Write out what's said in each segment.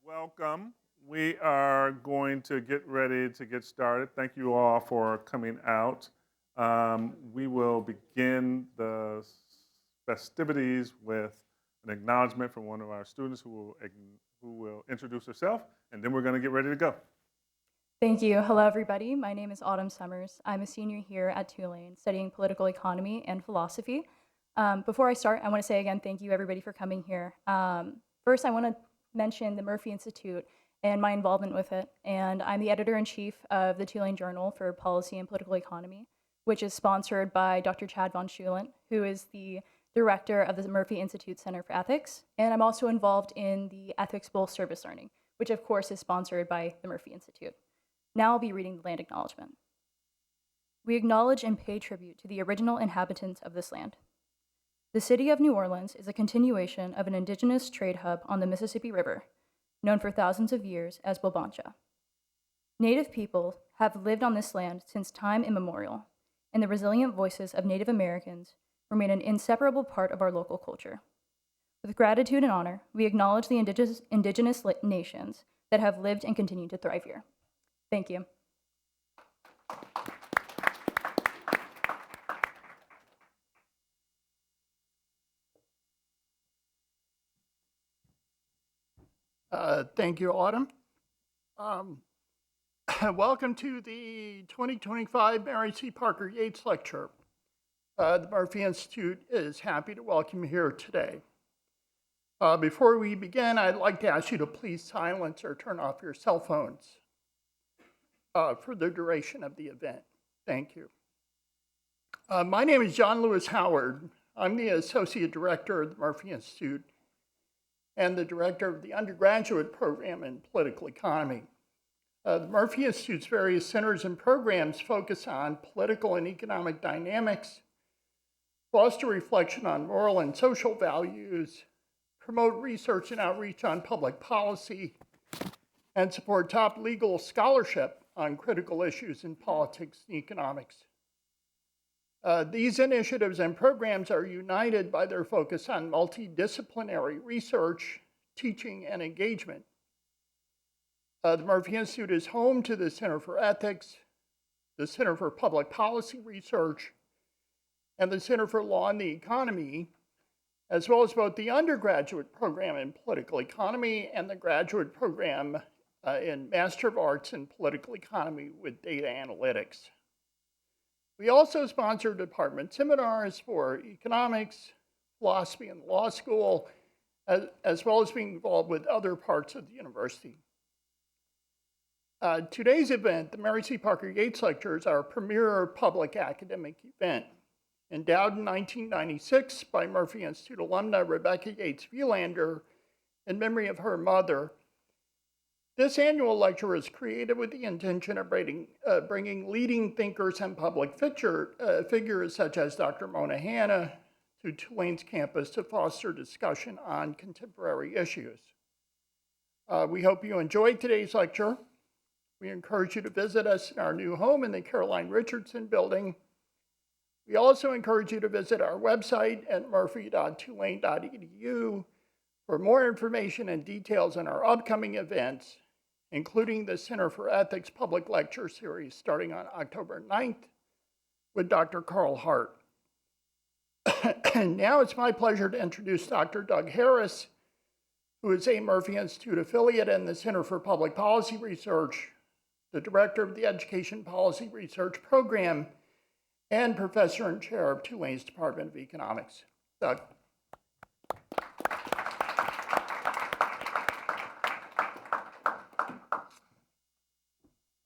Welcome. We are going to get ready to get started. Thank you all for coming out. We will begin the festivities with an acknowledgement from one of our students who will introduce herself, and then we're going to get ready to go. Thank you. Hello, everybody. My name is Autumn Summers. I'm a senior here at Tulane studying political economy and philosophy. Before I start, I want to say again, thank you, everybody, for coming here. First, I want to mention the Murphy Institute and my involvement with it. And I'm the editor-in-chief of the Tulane Journal for Policy and Political Economy, which is sponsored by Dr. Chad von Schulen, who is the director of the Murphy Institute Center for Ethics. And I'm also involved in the Ethics Bowl Service Learning, which of course is sponsored by the Murphy Institute. Now I'll be reading the land acknowledgement. We acknowledge and pay tribute to the original inhabitants of this land. The city of New Orleans is a continuation of an indigenous trade hub on the Mississippi River, known for thousands of years as Bobancha. Native people have lived on this land since time immemorial, and the resilient voices of Native Americans remain an inseparable part of our local culture. With gratitude and honor, we acknowledge the indigenous nations that have lived and continue to thrive here. Thank you. Thank you, Autumn. Welcome to the 2025 Mary C. Parker Yates Lecture. The Murphy Institute is happy to welcome you here today. Before we begin, I'd like to ask you to please silence or turn off your cell phones for the duration of the event. Thank you. My name is John Lewis Howard. I'm the Associate Director of the Murphy Institute and the Director of the Undergraduate Program in Political Economy. The Murphy Institute's various centers and programs focus on political and economic dynamics, foster reflection on moral and social values, promote research and outreach on public policy, and support top legal scholarship on critical issues in politics and economics. These initiatives and programs are united by their focus on multidisciplinary research, teaching, and engagement. The Murphy Institute is home to the Center for Ethics, the Center for Public Policy Research, and the Center for Law and the Economy, as well as both the undergraduate program in political economy and the graduate program in Master of Arts in Political Economy with data analytics. We also sponsor department seminars for economics, philosophy, and law school, as well as being involved with other parts of the university. Today's event, the Mary C. Parker Yates Lecture, is our premier public academic event. Endowed in 1996 by Murphy Institute alumna Rebecca Yates Vielander in memory of her mother, this annual lecture was created with the intention of bringing leading thinkers and public figures such as Dr. Mona Hanna to Tulane's campus to foster discussion on contemporary issues. We hope you enjoyed today's lecture. We encourage you to visit us in our new home in the Caroline Richardson building. We also encourage you to visit our website at murphy.tulane.edu for more information and details on our upcoming events, including the Center for Ethics Public Lecture Series starting on October 9th with Dr. Carl Hart. And now it's my pleasure to introduce Dr. Doug Harris, who is a Murphy Institute affiliate in the Center for Public Policy Research, the director of the Education Policy Research Program, and professor and chair of Tulane's Department of Economics. Doug.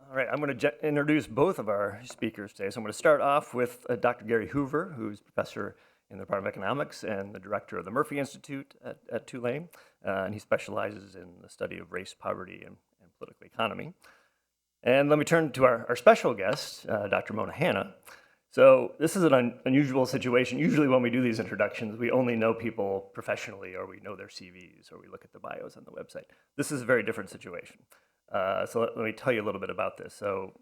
All right, I'm going to introduce both of our speakers today. So I'm going to start off with Dr. Gary Hoover, who's professor in the Department of Economics and the director of the Murphy Institute at Tulane. And he specializes in the study of race, poverty, and political economy. And let me turn to our special guest, Dr. Mona Hanna. So this is an unusual situation. Usually when we do these introductions, we only know people professionally, or we know their CVs, or we look at the bios on the website. This is a very different situation. So let me tell you a little bit about this. So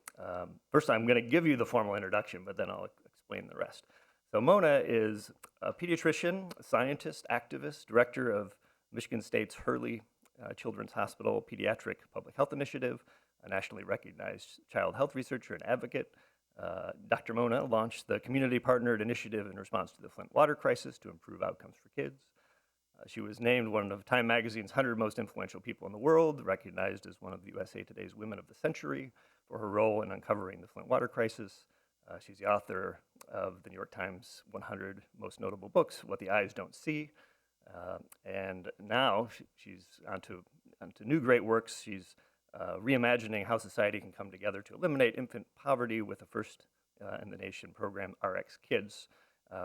first I'm going to give you the formal introduction, but then I'll explain the rest. So Mona is a pediatrician, a scientist, activist, director of Michigan State's Hurley Children's Hospital Pediatric Public Health Initiative, a nationally recognized child health researcher and advocate. Dr. Mona launched the community-partnered initiative in response to the Flint water crisis to improve outcomes for kids. She was named one of Time Magazine's 100 most influential people in the world, recognized as one of the USA Today's Women of the Century for her role in uncovering the Flint water crisis. She's the author of the New York Times 100 most notable books, What the Eyes Don't See. And now she's onto new great works. She's reimagining how society can come together to eliminate infant poverty with the first in the nation program, RX Kids,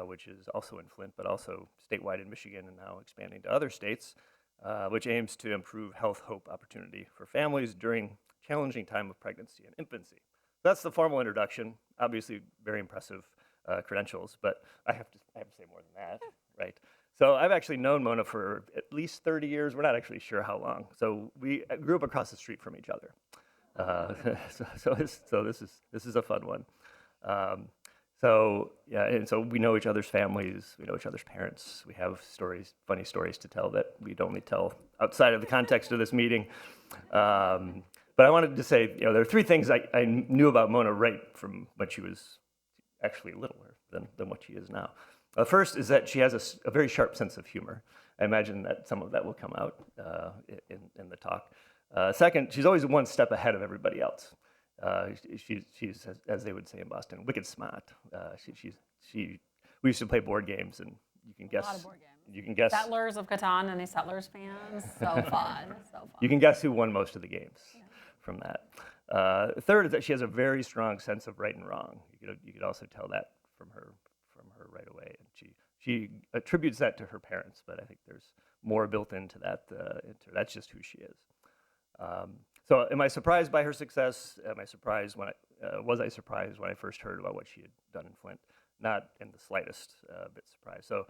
which is also in Flint, but also statewide in Michigan and now expanding to other states, which aims to improve health hope opportunity for families during challenging time of pregnancy and infancy. That's the formal introduction. Obviously, very impressive credentials, but I have to say more than that, right? So I've actually known Mona for at least 30 years. We're not actually sure how long. So we grew up across the street from each other. So this is a fun one. So yeah, and so we know each other's families. We know each other's parents. We have stories, funny stories to tell that we'd only tell outside of the context of this meeting. But I wanted to say, there are three things I knew about Mona right from when she was actually littler than what she is now. First is that she has a very sharp sense of humor. I imagine that some of that will come out in the talk. Second, she's always one step ahead of everybody else. She's, as they would say in Boston, wicked smart. We used to play board games, and you can guess. A lot of board games. You can guess. Settlers of Catan, any Settlers fans? So fun, so fun. You can guess who won most of the games from that. Third is that she has a very strong sense of right and wrong. You could also tell that from her right away, and she attributes that to her parents, but I think there's more built into that. That's just who she is. So, am I surprised by her success? Was I surprised when I first heard about what she had done in Flint? Not in the slightest bit surprised. So,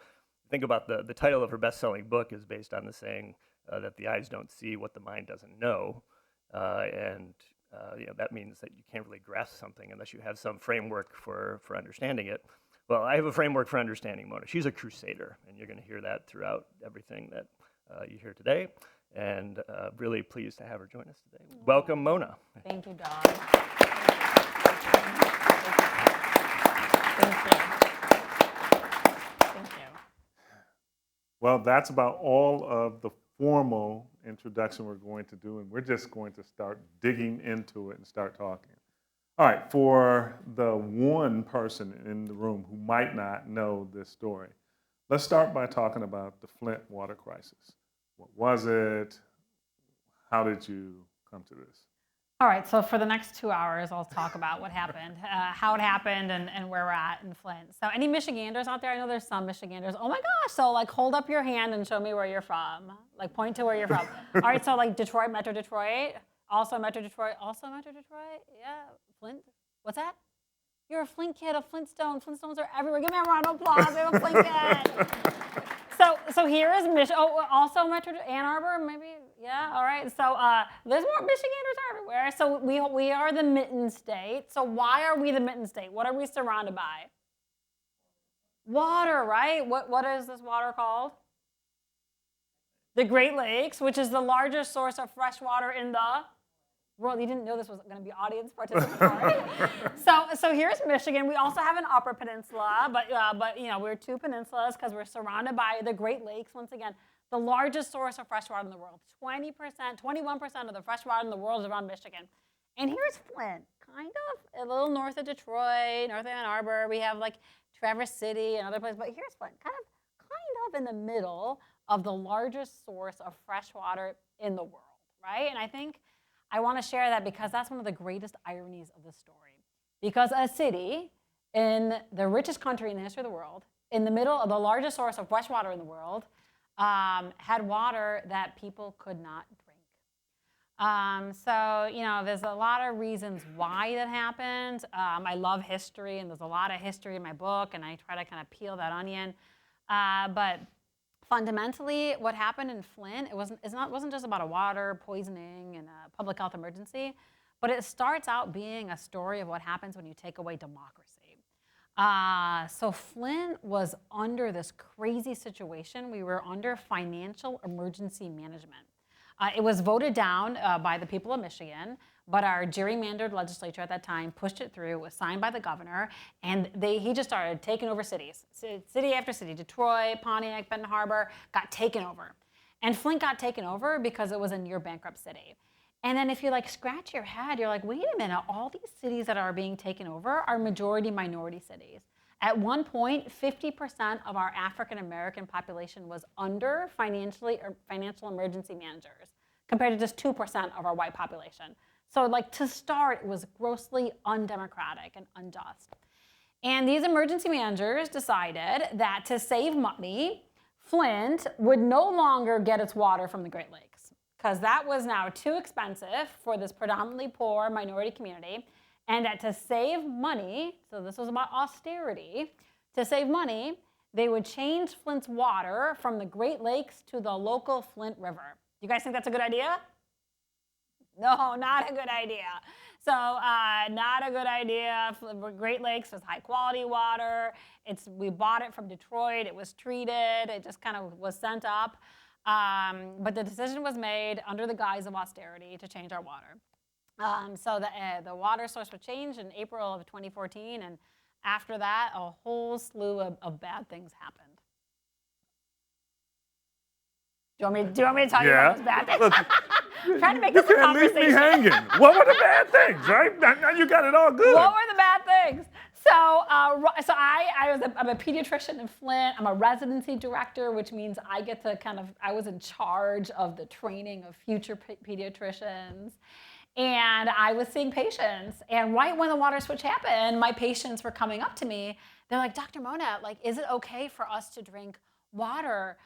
think about the title of her best-selling book is based on the saying that the eyes don't see what the mind doesn't know, and that means that you can't really grasp something unless you have some framework for understanding it. Well, I have a framework for understanding Mona. She's a crusader, and you're going to hear that throughout everything that you hear today. And really pleased to have her join us today. Welcome, Mona. Thank you, Don. Thank you. Well, that's about all of the formal introduction we're going to do, and we're just going to start digging into it and start talking. All right, for the one person in the room who might not know this story, let's start by talking about the Flint water crisis. What was it? How did you come to this? All right, so for the next 2 hours, I'll talk about what happened, how it happened, and where we're at in Flint. So any Michiganders out there? I know there's some Michiganders. Oh my gosh, so hold up your hand and show me where you're from. Point to where you're from. All right, so Detroit, Metro Detroit, also Metro Detroit, yeah, Flint, what's that? You're a Flint kid, a Flintstone. Flintstones are everywhere. Give me a round of applause, we have a Flint kid. So here is also Metro Ann Arbor, maybe, yeah, all right. So there's more Michiganders everywhere. So we are the Mitten State. So why are we the Mitten State? What are we surrounded by? Water, right? What is this water called? The Great Lakes, which is the largest source of fresh water in the world. You didn't know this was going to be audience participatory. So here's Michigan. We also have an upper peninsula, but we're two peninsulas because we're surrounded by the Great Lakes. Once again, the largest source of fresh water in the world. 21% of the fresh water in the world is around Michigan. And here's Flint, kind of a little north of Detroit, north of Ann Arbor. We have Traverse City and other places, but here's Flint, kind of in the middle of the largest source of fresh water in the world, right? And I think I want to share that because that's one of the greatest ironies of the story. Because a city in the richest country in the history of the world, in the middle of the largest source of fresh water in the world, had water that people could not drink. There's a lot of reasons why that happened. I love history, and there's a lot of history in my book, and I try to kind of peel that onion. But fundamentally, what happened in Flint, it wasn't just about a water poisoning and a public health emergency, but it starts out being a story of what happens when you take away democracy. So Flint was under this crazy situation. We were under financial emergency management. It was voted down by the people of Michigan, but our gerrymandered legislature at that time pushed it through. It was signed by the governor, and he just started taking over cities. City after city, Detroit, Pontiac, Benton Harbor got taken over. And Flint got taken over because it was a near bankrupt city. And then if you like scratch your head, you're like, wait a minute, all these cities that are being taken over are majority minority cities. At one point, 50% of our African American population was under financial emergency managers, compared to just 2% of our white population. So like to start, it was grossly undemocratic and unjust. And these emergency managers decided that to save money, Flint would no longer get its water from the Great Lakes, because that was now too expensive for this predominantly poor minority community, and that to save money, so this was about austerity, to save money, they would change Flint's water from the Great Lakes to the local Flint River. You guys think that's a good idea? No, not a good idea. So not a good idea. Great Lakes was high quality water. We bought it from Detroit. It was treated. It just kind of was sent up. But the decision was made under the guise of austerity to change our water. So the water source was changed in April of 2014. And after that, a whole slew of bad things happened. Do you want me to tell you about those bad things? I'm trying to make this a conversation. You can't leave me hanging. What were the bad things, right? Now you got it all good. What were the bad things? So I'm a pediatrician in Flint. I'm a residency director, which means I get to I was in charge of the training of future pediatricians. And I was seeing patients. And right when the water switch happened, my patients were coming up to me. They're like, Dr. Mona, like, is it okay for us to drink water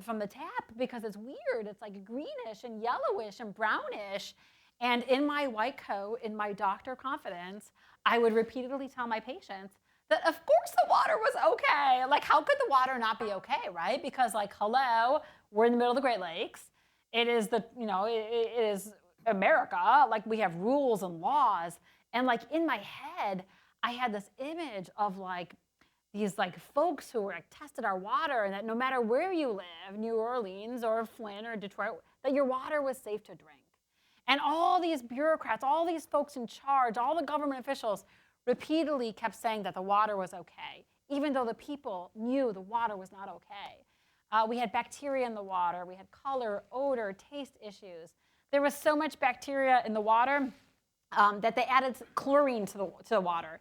from the tap, because it's weird. It's like greenish and yellowish and brownish. And in my white coat, in my doctor confidence, I would repeatedly tell my patients that of course the water was okay. Like, how could the water not be okay, right? Because like, hello, we're in the middle of the Great Lakes. It is it is America. Like, we have rules and laws. And like in my head, I had this image of like these like folks who were like tested our water, and that no matter where you live, New Orleans or Flint or Detroit, that your water was safe to drink. And all these bureaucrats, all these folks in charge, all the government officials repeatedly kept saying that the water was okay, even though the people knew the water was not okay. We had bacteria in the water. We had color, odor, taste issues. There was so much bacteria in the water that they added chlorine to the water.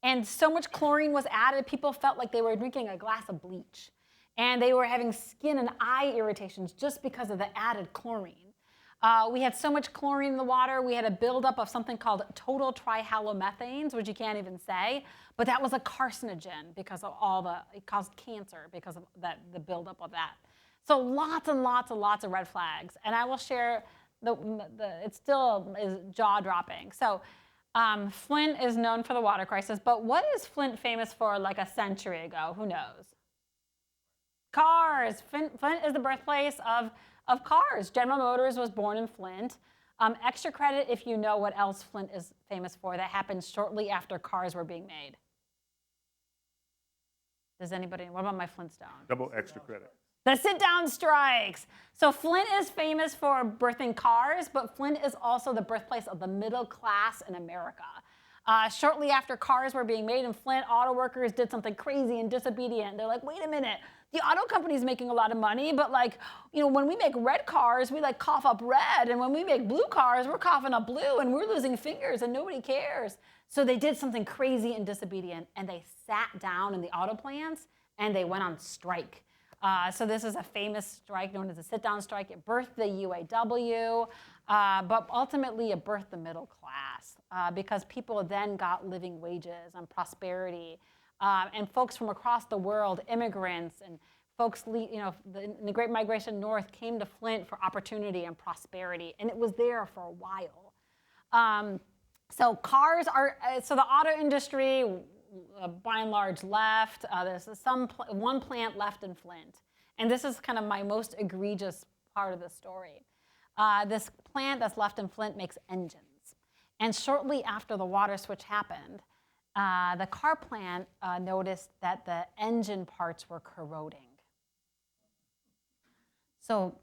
And so much chlorine was added, people felt like they were drinking a glass of bleach. And they were having skin and eye irritations just because of the added chlorine. We had so much chlorine in the water, we had a buildup of something called total trihalomethanes, which you can't even say. But that was a carcinogen because of it caused cancer because of the buildup of that. So lots and lots and lots of red flags. And I will share, it still is jaw-dropping. So Flint is known for the water crisis, but what is Flint famous for like a century ago? Who knows? Cars. Flint is the birthplace of cars. General Motors was born in Flint. Extra credit if you know what else Flint is famous for that happened shortly after cars were being made. Does anybody, what about my Flintstones? Double extra credit. The sit-down strikes. So Flint is famous for birthing cars, but Flint is also the birthplace of the middle class in America. Shortly after cars were being made in Flint, auto workers did something crazy and disobedient. They're like, wait a minute, the auto company's making a lot of money, but like, when we make red cars, we like cough up red, and when we make blue cars, we're coughing up blue, and we're losing fingers, and nobody cares. So they did something crazy and disobedient, and they sat down in the auto plants, and they went on strike. So this is a famous strike known as the sit-down strike. It birthed the UAW, but ultimately it birthed the middle class because people then got living wages and prosperity. And folks from across the world, immigrants and folks, in the Great Migration North came to Flint for opportunity and prosperity, and it was there for a while. So cars are, so the auto industry, by and large, left. There's one plant left in Flint. And this is kind of my most egregious part of the story. This plant that's left in Flint makes engines. And shortly after the water switch happened, the car plant noticed that the engine parts were corroding. So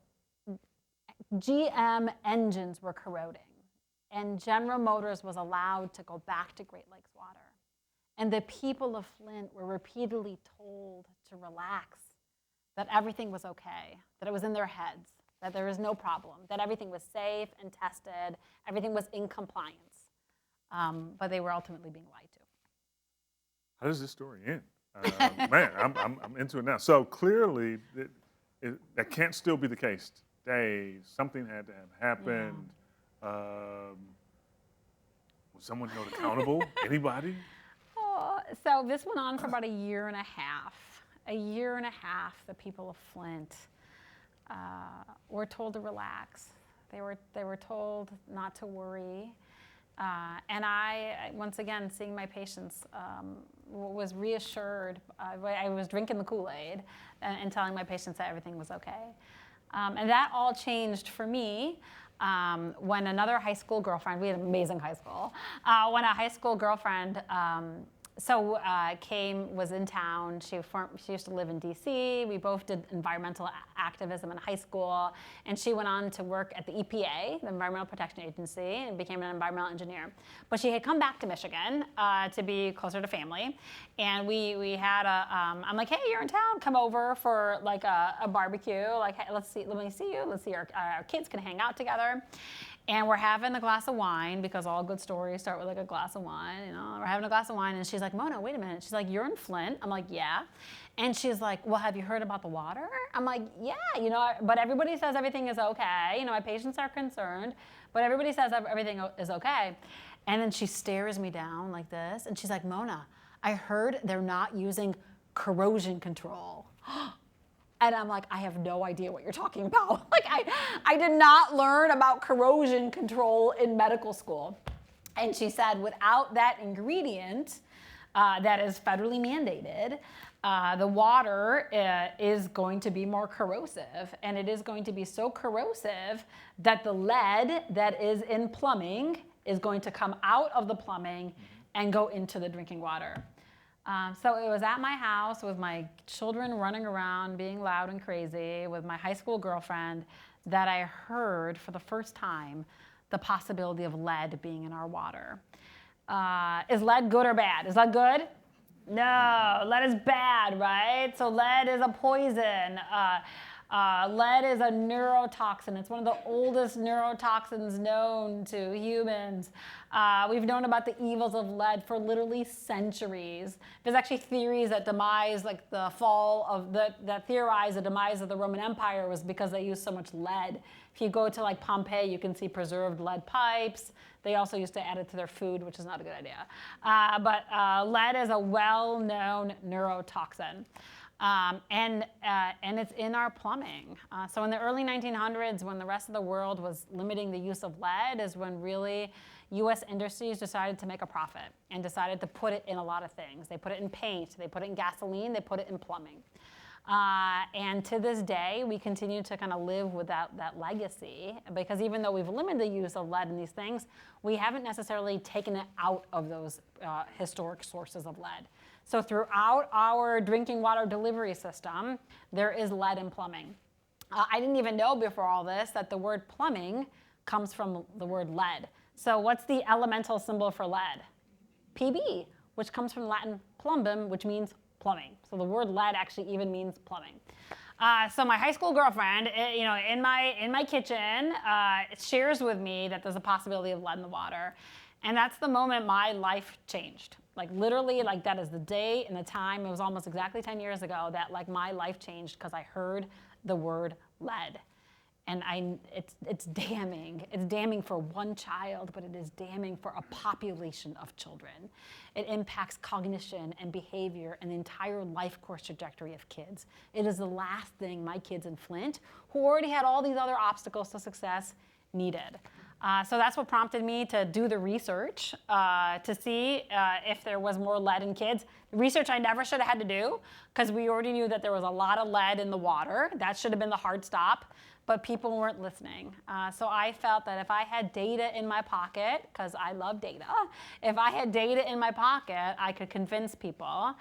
GM engines were corroding, and General Motors was allowed to go back to Great Lakes water. And the people of Flint were repeatedly told to relax, that everything was okay, that it was in their heads, that there was no problem, that everything was safe and tested, everything was in compliance. But they were ultimately being lied to. How does this story end? Man, I'm into it now. So clearly, that can't still be the case today. Something had to have happened. Was someone held accountable? Anybody? So this went on for about a year and a half. A year and a half, the people of Flint were told to relax. They were told not to worry. And I, once again, seeing my patients, was reassured. I was drinking the Kool-Aid and telling my patients that everything was okay. And that all changed for me when another high school girlfriend, we had an amazing high school, when a high school girlfriend was in town. She used to live in DC. We both did environmental activism in high school. And she went on to work at the EPA, the Environmental Protection Agency, and became an environmental engineer. But she had come back to Michigan to be closer to family. And we had I'm like, hey, you're in town, come over for like a barbecue. Like, hey, let me see you. Let's see our kids can hang out together. And we're having a glass of wine, because all good stories start with like a glass of wine, you know. We're having a glass of wine, and she's like, Mona, wait a minute. She's like, you're in Flint? I'm like, yeah. And she's like, well, have you heard about the water? I'm like, yeah, you know, but everybody says everything is okay. You know, my patients are concerned, but everybody says everything is okay. And then she stares me down like this, and she's like, Mona, I heard they're not using corrosion control. And I'm like, I have no idea what you're talking about. Like, I did not learn about corrosion control in medical school. And she said, without that ingredient that is federally mandated, the water is going to be more corrosive. And it is going to be so corrosive that the lead that is in plumbing is going to come out of the plumbing and go into the drinking water. So it was at my house with my children running around, being loud and crazy, with my high school girlfriend, that I heard for the first time the possibility of lead being in our water. Is lead good or bad? Is lead good? No, lead is bad, right? So lead is a poison. Lead is a neurotoxin. It's one of the oldest neurotoxins known to humans. We've known about the evils of lead for literally centuries. There's actually theories that that theorize the demise of the Roman Empire was because they used so much lead. If you go to like Pompeii, you can see preserved lead pipes. They also used to add it to their food, which is not a good idea. But lead is a well-known neurotoxin. And it's in our plumbing. So in the early 1900s, when the rest of the world was limiting the use of lead, is when really U.S. industries decided to make a profit and decided to put it in a lot of things. They put it in paint, they put it in gasoline, they put it in plumbing. And to this day, we continue to kind of live with that legacy, because even though we've limited the use of lead in these things, we haven't necessarily taken it out of those historic sources of lead. So throughout our drinking water delivery system, there is lead in plumbing. I didn't even know before all this that the word plumbing comes from the word lead. So what's the elemental symbol for lead? Pb, which comes from Latin plumbum, which means plumbing. So the word lead actually even means plumbing. So my high school girlfriend, in my kitchen, shares with me that there's a possibility of lead in the water. And that's the moment my life changed. Like literally, like that is the day and the time. It was almost exactly 10 years ago that like my life changed because I heard the word lead. And it's damning. It's damning for one child, but it is damning for a population of children. It impacts cognition and behavior and the entire life course trajectory of kids. It is the last thing my kids in Flint, who already had all these other obstacles to success, needed. So that's what prompted me to do the research to see if there was more lead in kids. Research I never should have had to do, because we already knew that there was a lot of lead in the water. That should have been the hard stop, but people weren't listening. So I felt that if I had data in my pocket, because I love data, if I had data in my pocket, I could convince people,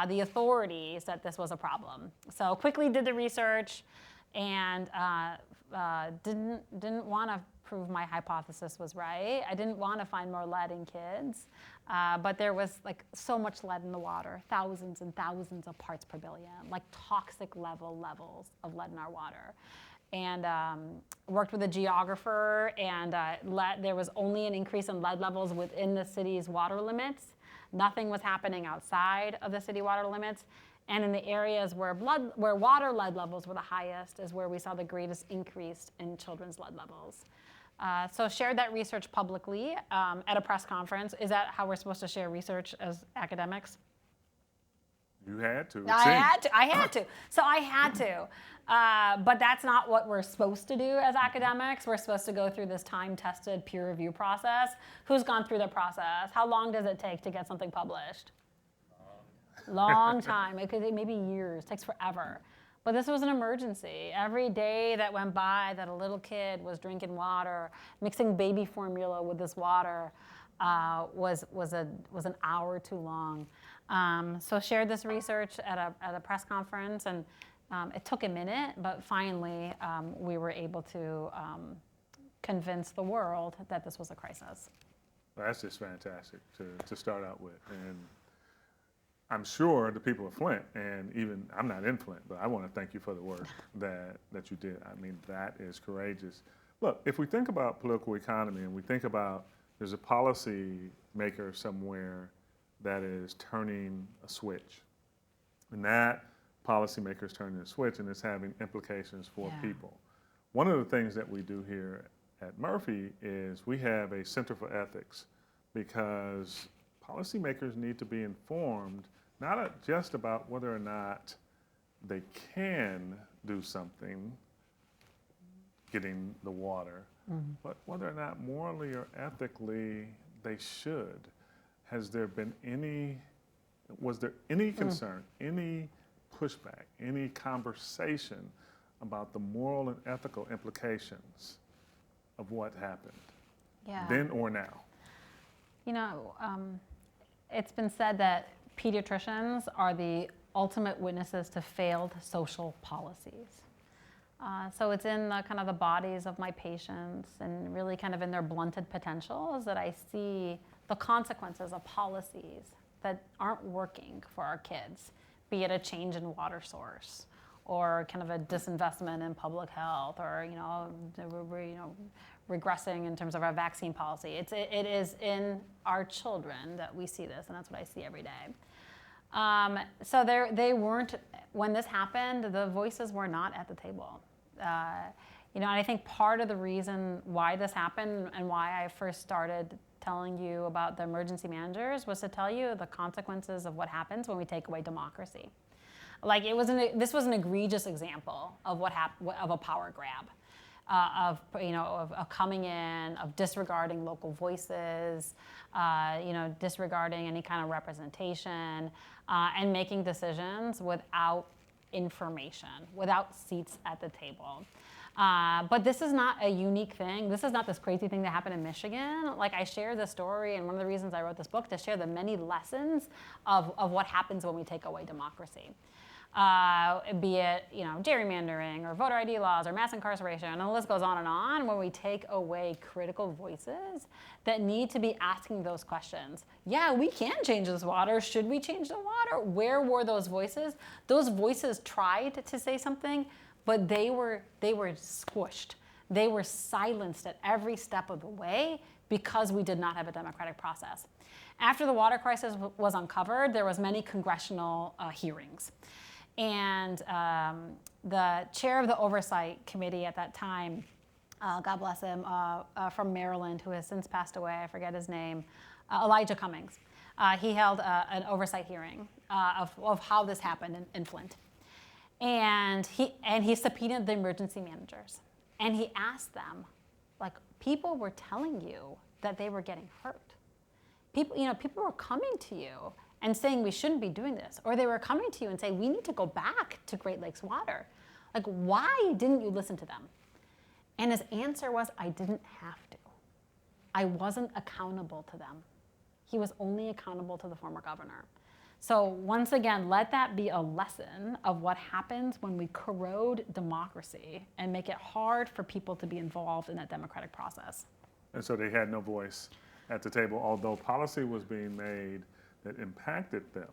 the authorities, that this was a problem. So quickly did the research. and didn't want to prove my hypothesis was right. I didn't want to find more lead in kids, but there was like so much lead in the water, thousands and thousands of parts per billion, like toxic levels of lead in our water. And worked with a geographer, and there was only an increase in lead levels within the city's water limits. Nothing was happening outside of the city water limits. And in the areas where water lead levels were the highest is where we saw the greatest increase in children's lead levels. So shared that research publicly at a press conference. Is that how we're supposed to share research as academics? You had to. I had to. So I had to. But that's not what we're supposed to do as academics. We're supposed to go through this time-tested peer review process. Who's gone through the process? How long does it take to get something published? Long time. It could take maybe years. It takes forever. But this was an emergency. Every day that went by that a little kid was drinking water, mixing baby formula with this water, was an hour too long. So shared this research at a press conference, and it took a minute, but finally we were able to convince the world that this was a crisis. Well, that's just fantastic to start out with. And I'm sure the people of Flint, and even I'm not in Flint, but I want to thank you for the work that you did. I mean, that is courageous. Look, if we think about political economy and we think about there's a policy maker somewhere that is turning a switch, and that policymaker is turning a switch and it's having implications for people. One of the things that we do here at Murphy is we have a Center for Ethics, because policymakers need to be informed not just about whether or not they can do something, getting the water, but whether or not morally or ethically they should. Was there any concern, any pushback, any conversation about the moral and ethical implications of what happened, then or now? You know, it's been said that pediatricians are the ultimate witnesses to failed social policies. So it's in the kind of the bodies of my patients and really kind of in their blunted potentials that I see the consequences of policies that aren't working for our kids, be it a change in water source or kind of a disinvestment in public health, or regressing in terms of our vaccine policy. It is in our children that we see this, and that's what I see every day. So they weren't, when this happened, the voices were not at the table. And I think part of the reason why this happened and why I first started telling you about the emergency managers was to tell you the consequences of what happens when we take away democracy. Like this was an egregious example of of a power grab, of coming in, of disregarding local voices, disregarding any kind of representation, and making decisions without information, without seats at the table. But this is not a unique thing. This is not this crazy thing that happened in Michigan. Like, I share the story, and one of the reasons I wrote this book, to share the many lessons of what happens when we take away democracy. Be it, gerrymandering or voter ID laws or mass incarceration, and the list goes on, when we take away critical voices that need to be asking those questions. Yeah, we can change this water. Should we change the water? Where were those voices? Those voices tried to say something, but they were squished. They were silenced at every step of the way because we did not have a democratic process. After the water crisis was uncovered, there was many congressional hearings. And the chair of the oversight committee at that time, God bless him, from Maryland, who has since passed away, I forget his name, Elijah Cummings. He held an oversight hearing of how this happened in Flint. And he subpoenaed the emergency managers. And he asked them, people were telling you that they were getting hurt. People were coming to you and saying we shouldn't be doing this. Or they were coming to you and saying we need to go back to Great Lakes water. Why didn't you listen to them? And his answer was, I didn't have to. I wasn't accountable to them. He was only accountable to the former governor. So once again, let that be a lesson of what happens when we corrode democracy and make it hard for people to be involved in that democratic process. And so they had no voice at the table, although policy was being made that impacted them.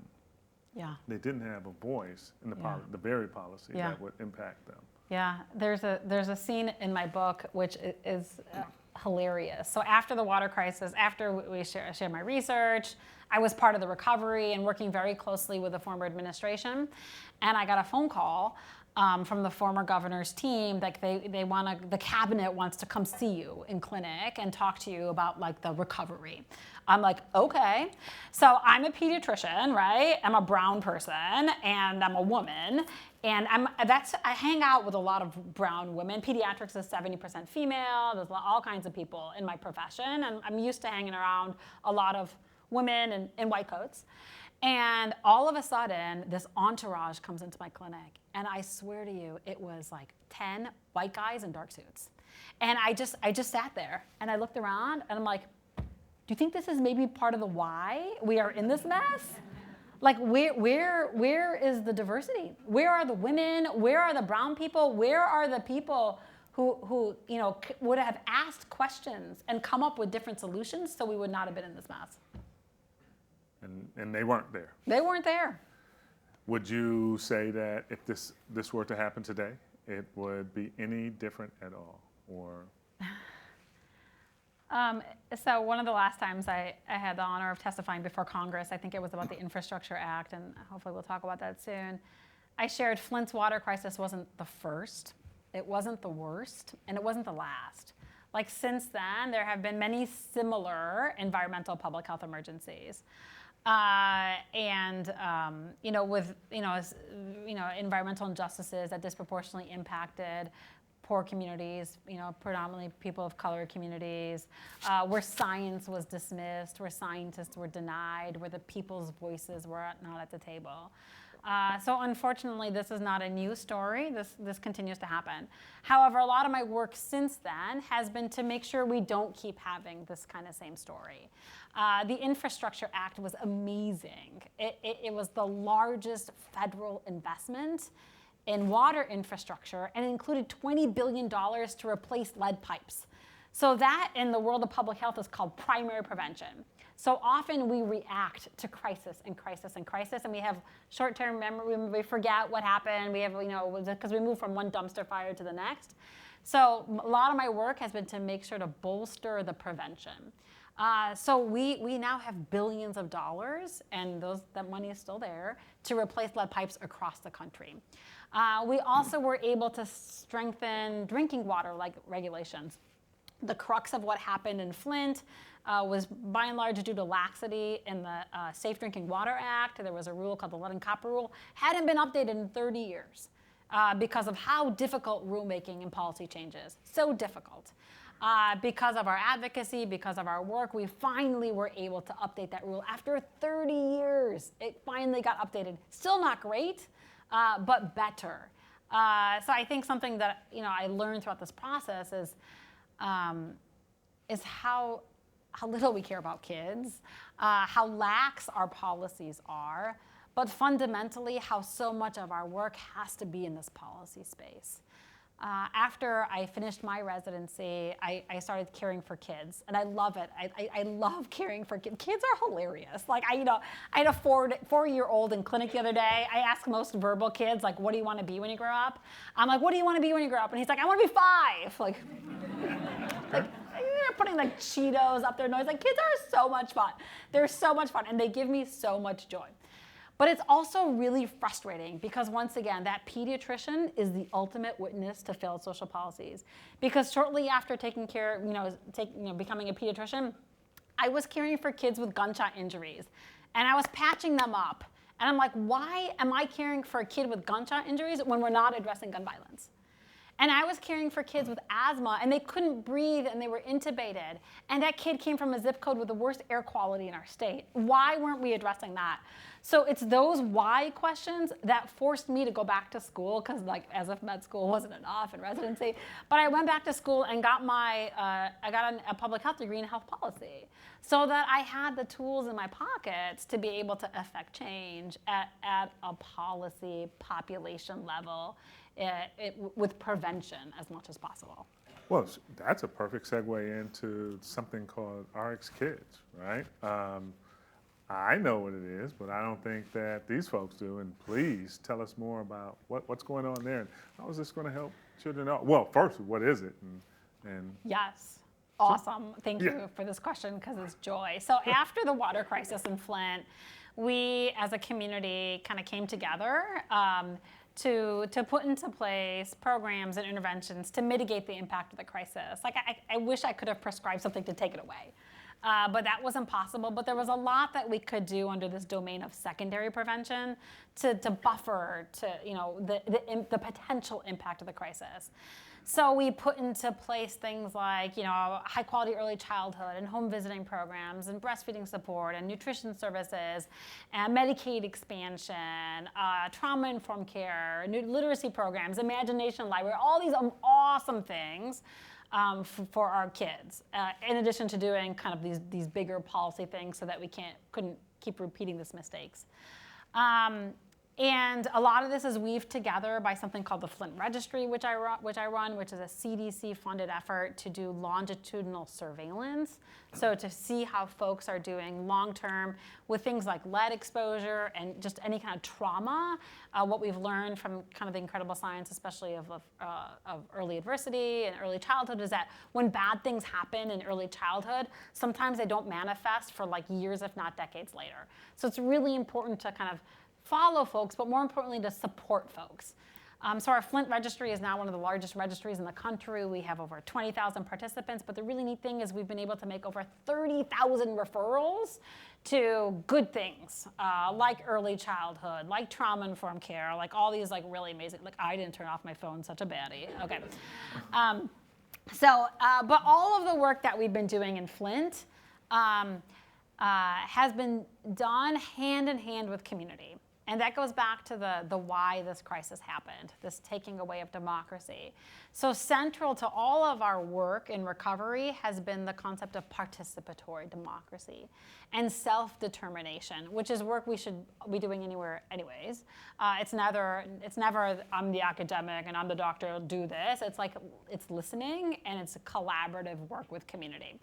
Yeah. They didn't have a voice in the very policy Yeah. that would impact them. Yeah, there's a scene in my book which is hilarious. So after the water crisis, after we shared my research, I was part of the recovery and working very closely with the former administration, and I got a phone call from the former governor's team, like the cabinet wants to come see you in clinic and talk to you about like the recovery. I'm like, okay. So I'm a pediatrician, right? I'm a brown person and I'm a woman. And I hang out with a lot of brown women. Pediatrics is 70% female. There's all kinds of people in my profession. And I'm used to hanging around a lot of women in white coats. And all of a sudden, this entourage comes into my clinic. And I swear to you, it was like 10 white guys in dark suits. And I just sat there and I looked around and I'm like, do you think this is maybe part of the why we are in this mess? Like where is the diversity? Where are the women? Where are the brown people? Where are the people who would have asked questions and come up with different solutions so we would not have been in this mess? And they weren't there. They weren't there. Would you say that if this were to happen today, it would be any different at all? Or so one of the last times I had the honor of testifying before Congress, I think it was about the Infrastructure Act, and hopefully we'll talk about that soon. I shared Flint's water crisis wasn't the first, it wasn't the worst, and it wasn't the last. Like since then, there have been many similar environmental public health emergencies. With environmental injustices that disproportionately impacted poor communities, predominantly people of color communities, where science was dismissed, where scientists were denied, where the people's voices were not at the table. So unfortunately, this is not a new story. This continues to happen. However, a lot of my work since then has been to make sure we don't keep having this kind of same story. The Infrastructure Act was amazing. It was the largest federal investment in water infrastructure, and it included $20 billion to replace lead pipes. So that in the world of public health is called primary prevention. So often we react to crisis and crisis and crisis, and we have short-term memory, we forget what happened, we have, because we move from one dumpster fire to the next. So a lot of my work has been to make sure to bolster the prevention. So we now have billions of dollars, and that money is still there, to replace lead pipes across the country. We also were able to strengthen drinking water regulations. The crux of what happened in Flint was by and large due to laxity in the Safe Drinking Water Act. There was a rule called the Lead and Copper Rule. Hadn't been updated in 30 years because of how difficult rulemaking and policy changes. So difficult. Because of our advocacy, because of our work, we finally were able to update that rule. After 30 years, it finally got updated. Still not great, but better. So I think something that I learned throughout this process is how little we care about kids, how lax our policies are, but fundamentally how so much of our work has to be in this policy space. After I finished my residency, I started caring for kids, and I love it. I love caring for kids. Kids are hilarious. Like I had a four-year-old in clinic the other day. I ask most verbal kids, like, what do you want to be when you grow up? I'm like, what do you want to be when you grow up? And he's like, I want to be 5. Like they're putting like Cheetos up their nose. Like kids are so much fun. They're so much fun, and they give me so much joy. But it's also really frustrating because once again, that pediatrician is the ultimate witness to failed social policies. Because shortly after becoming a pediatrician, I was caring for kids with gunshot injuries, and I was patching them up. And I'm like, why am I caring for a kid with gunshot injuries when we're not addressing gun violence? And I was caring for kids with asthma, and they couldn't breathe, and they were intubated. And that kid came from a zip code with the worst air quality in our state. Why weren't we addressing that? So it's those why questions that forced me to go back to school, because like as if med school wasn't enough in residency. But I went back to school and got a public health degree in health policy, so that I had the tools in my pockets to be able to affect change at a policy population level with prevention as much as possible. Well, that's a perfect segue into something called RX Kids, right? I know what it is, but I don't think that these folks do. And please tell us more about what's going on there and how is this going to help children out? Well, first, what is it? And Yes. Awesome. Thank you for this question, because it's joy. So after the water crisis in Flint, we as a community kind of came together to put into place programs and interventions to mitigate the impact of the crisis. Like I wish I could have prescribed something to take it away. But that wasn't possible. But there was a lot that we could do under this domain of secondary prevention to buffer the potential impact of the crisis. So we put into place things like high quality early childhood and home visiting programs and breastfeeding support and nutrition services and Medicaid expansion, trauma informed care, literacy programs, imagination library, all these awesome things. For our kids, in addition to doing kind of these bigger policy things so that we couldn't keep repeating these mistakes. And a lot of this is weaved together by something called the Flint Registry, which I run, which is a CDC-funded effort to do longitudinal surveillance. So to see how folks are doing long-term with things like lead exposure and just any kind of trauma. What we've learned from kind of the incredible science, especially of early adversity and early childhood, is that when bad things happen in early childhood, sometimes they don't manifest for like years, if not decades later. So it's really important to kind of follow folks, but more importantly, to support folks. So our Flint registry is now one of the largest registries in the country. We have over 20,000 participants, but the really neat thing is we've been able to make over 30,000 referrals to good things, like early childhood, like trauma-informed care, like all these like really amazing, like I didn't turn off my phone, such a baddie, okay. But all of the work that we've been doing in Flint has been done hand in hand with community. And that goes back to the why this crisis happened, this taking away of democracy. So central to all of our work in recovery has been the concept of participatory democracy and self-determination, which is work we should be doing anywhere anyways. It's never I'm the academic and I'm the doctor, do this. It's like it's listening and it's a collaborative work with community.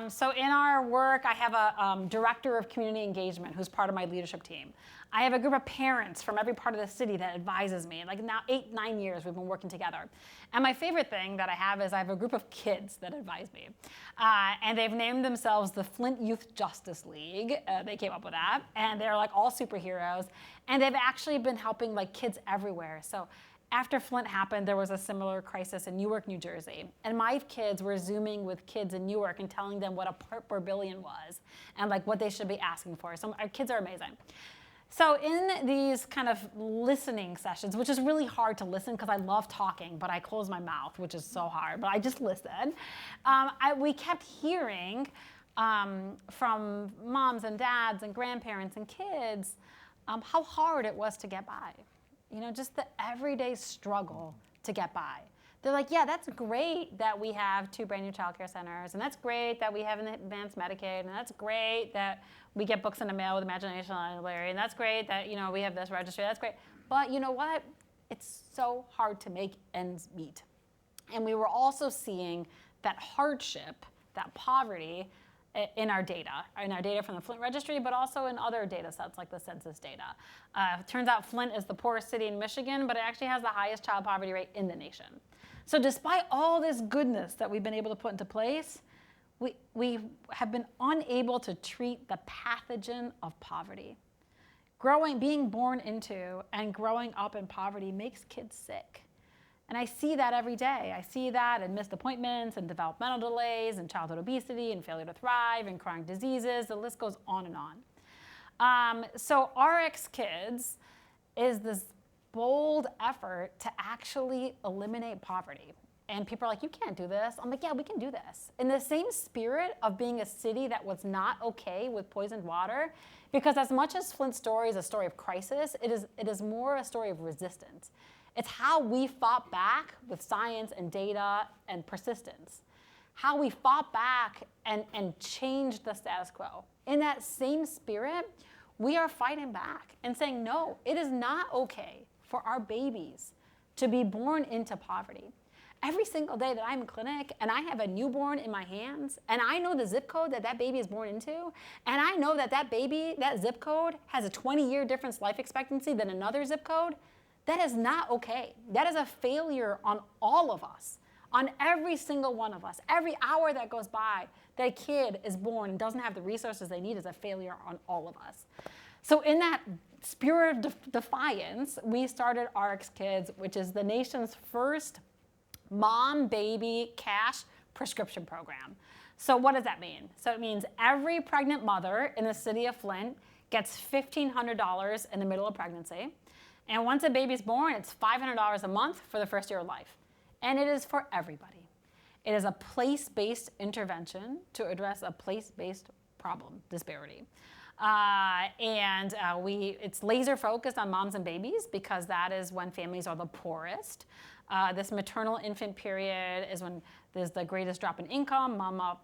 So in our work, I have a director of community engagement who's part of my leadership team. I have a group of parents from every part of the city that advises me. Like now 8-9 years we've been working together. And my favorite thing that I have is I have a group of kids that advise me. And they've named themselves the Flint Youth Justice League. They came up with that. And they're like all superheroes. And they've actually been helping like kids everywhere. So after Flint happened, there was a similar crisis in Newark, New Jersey. And my kids were Zooming with kids in Newark and telling them what a part per billion was and like what they should be asking for. So our kids are amazing. So in these kind of listening sessions, which is really hard to listen because I love talking, but I close my mouth, which is so hard, but I just listen. We kept hearing from moms and dads and grandparents and kids how hard it was to get by. Just the everyday struggle to get by. They're like, yeah, that's great that we have 2 brand new childcare centers, and that's great that we have an advanced Medicaid, and that's great that we get books in the mail with Imagination Library, and that's great that we have this registry, that's great. But you know what? It's so hard to make ends meet. And we were also seeing that hardship, that poverty, in our data from the Flint registry, but also in other data sets like the census data. It turns out Flint is the poorest city in Michigan, but it actually has the highest child poverty rate in the nation. So despite all this goodness that we've been able to put into place, we have been unable to treat the pathogen of poverty. Being born into and growing up in poverty makes kids sick. And I see that every day. I see that in missed appointments and developmental delays and childhood obesity and failure to thrive and chronic diseases. The list goes on and on. So RX Kids is this bold effort to actually eliminate poverty. And people are like, you can't do this. I'm like, yeah, we can do this. In the same spirit of being a city that was not okay with poisoned water, because as much as Flint's story is a story of crisis, it is more a story of resistance. It's how we fought back with science and data and persistence. How we fought back and changed the status quo. In that same spirit, we are fighting back and saying, no, it is not okay for our babies to be born into poverty. Every single day that I'm in clinic and I have a newborn in my hands and I know the zip code that that baby is born into, and I know that that baby, that zip code has a 20-year difference life expectancy than another zip code, that is not okay. That is a failure on all of us, on every single one of us. Every hour that goes by that a kid is born and doesn't have the resources they need is a failure on all of us. So in that spirit of defiance, we started RX Kids, which is the nation's first mom-baby cash prescription program. So what does that mean? So it means every pregnant mother in the city of Flint gets $1,500 in the middle of pregnancy. And once a baby's born, it's $500 a month for the first year of life. And it is for everybody. It is a place-based intervention to address a place-based problem, disparity. It's laser focused on moms and babies because that is when families are the poorest. This maternal infant period is when there's the greatest drop in income.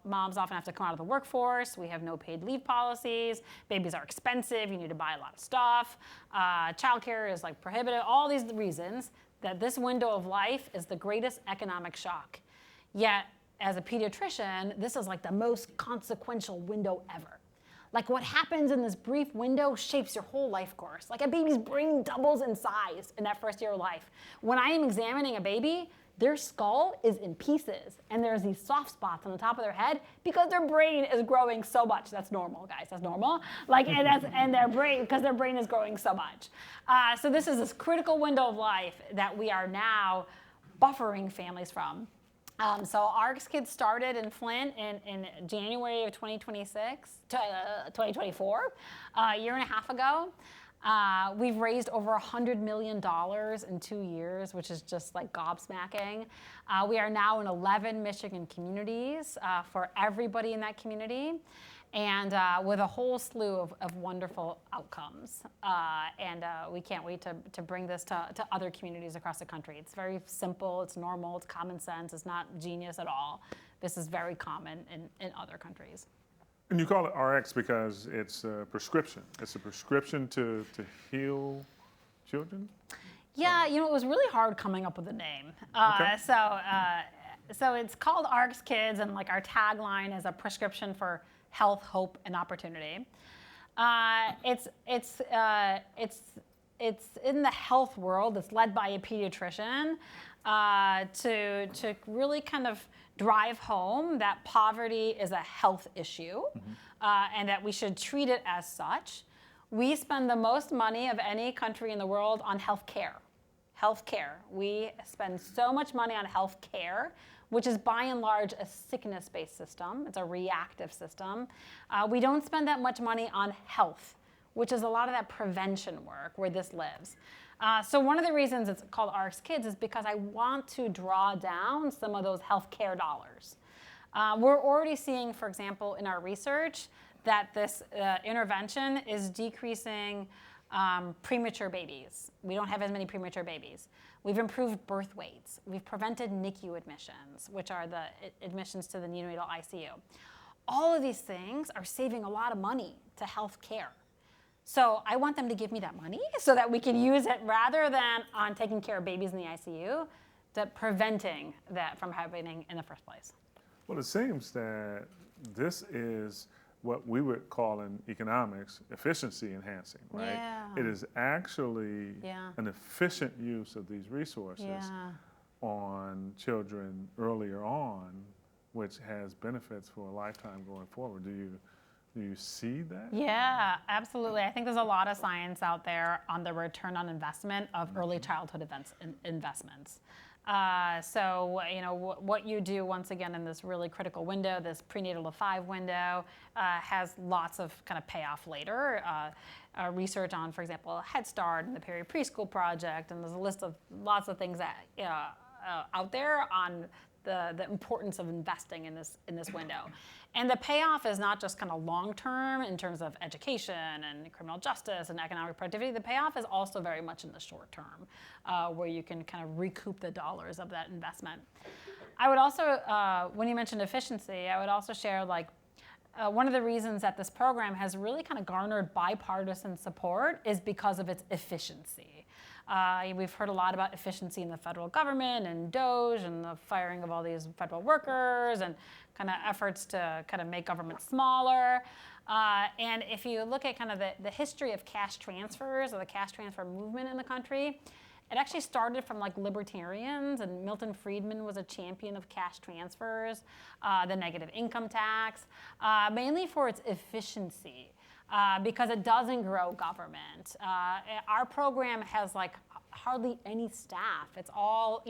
Moms often have to come out of the workforce. We have no paid leave policies. Babies are expensive. You need to buy a lot of stuff. Childcare is like prohibitive. All these reasons that this window of life is the greatest economic shock. Yet, as a pediatrician, this is like the most consequential window ever. Like what happens in this brief window shapes your whole life course. Like a baby's brain doubles in size in that first year of life. When I am examining a baby, their skull is in pieces and there's these soft spots on the top of their head because their brain is growing so much. That's normal, guys, that's normal. And their brain, because their brain is growing so much. So this is this critical window of life that we are now buffering families from. So RX Kids started in Flint in January of 2024, a year and a half ago. We've raised over $100 million in 2 years, which is just like gobsmacking. We are now in 11 Michigan communities for everybody in that community, and with a whole slew of wonderful outcomes. We can't wait to bring this to other communities across the country. It's very simple, it's normal, it's common sense, it's not genius at all. This is very common in other countries. And you call it RX because it's a prescription. It's a prescription to heal children? Yeah, it was really hard coming up with a name. Okay. So it's called RX Kids, and like our tagline is a prescription for health, hope, and opportunity. It's in the health world. It's led by a pediatrician to really kind of drive home that poverty is a health issue, and that we should treat it as such. We spend the most money of any country in the world on health care. We spend so much money on health care, which is by and large a sickness-based system. It's a reactive system. We don't spend that much money on health, which is a lot of that prevention work where this lives. So one of the reasons it's called RX Kids is because I want to draw down some of those healthcare dollars. We're already seeing, for example, in our research, that this intervention is decreasing premature babies. We don't have as many premature babies. We've improved birth weights. We've prevented NICU admissions, which are the admissions to the neonatal ICU. All of these things are saving a lot of money to health care. So I want them to give me that money so that we can use it rather than on taking care of babies in the ICU, to preventing that from happening in the first place. Well, it seems that this is what we would call in economics efficiency enhancing, right? Yeah. It is actually Yeah. an efficient use of these resources on children earlier on, which has benefits for a lifetime going forward. Do you see that? Yeah, absolutely. I think there's a lot of science out there on the return on investment of early childhood investments. What you do once again in this really critical window, this prenatal to 5 window, has lots of kind of payoff later. research on, for example, Head Start and the Perry Preschool Project, and there's a list of lots of things that out there on the importance of investing in this window. And the payoff is not just kind of long-term in terms of education and criminal justice and economic productivity. The payoff is also very much in the short term, where you can kind of recoup the dollars of that investment. I would also, when you mentioned efficiency, I would also share one of the reasons that this program has really kind of garnered bipartisan support is because of its efficiency. We've heard a lot about efficiency in the federal government and DOGE and the firing of all these federal workers and kind of efforts to kind of make government smaller. And if you look at kind of the history of cash transfers or the cash transfer movement in the country, it actually started from libertarians, and Milton Friedman was a champion of cash transfers, the negative income tax, mainly for its efficiency. Because it doesn't grow government. Our program has hardly any staff. It's all,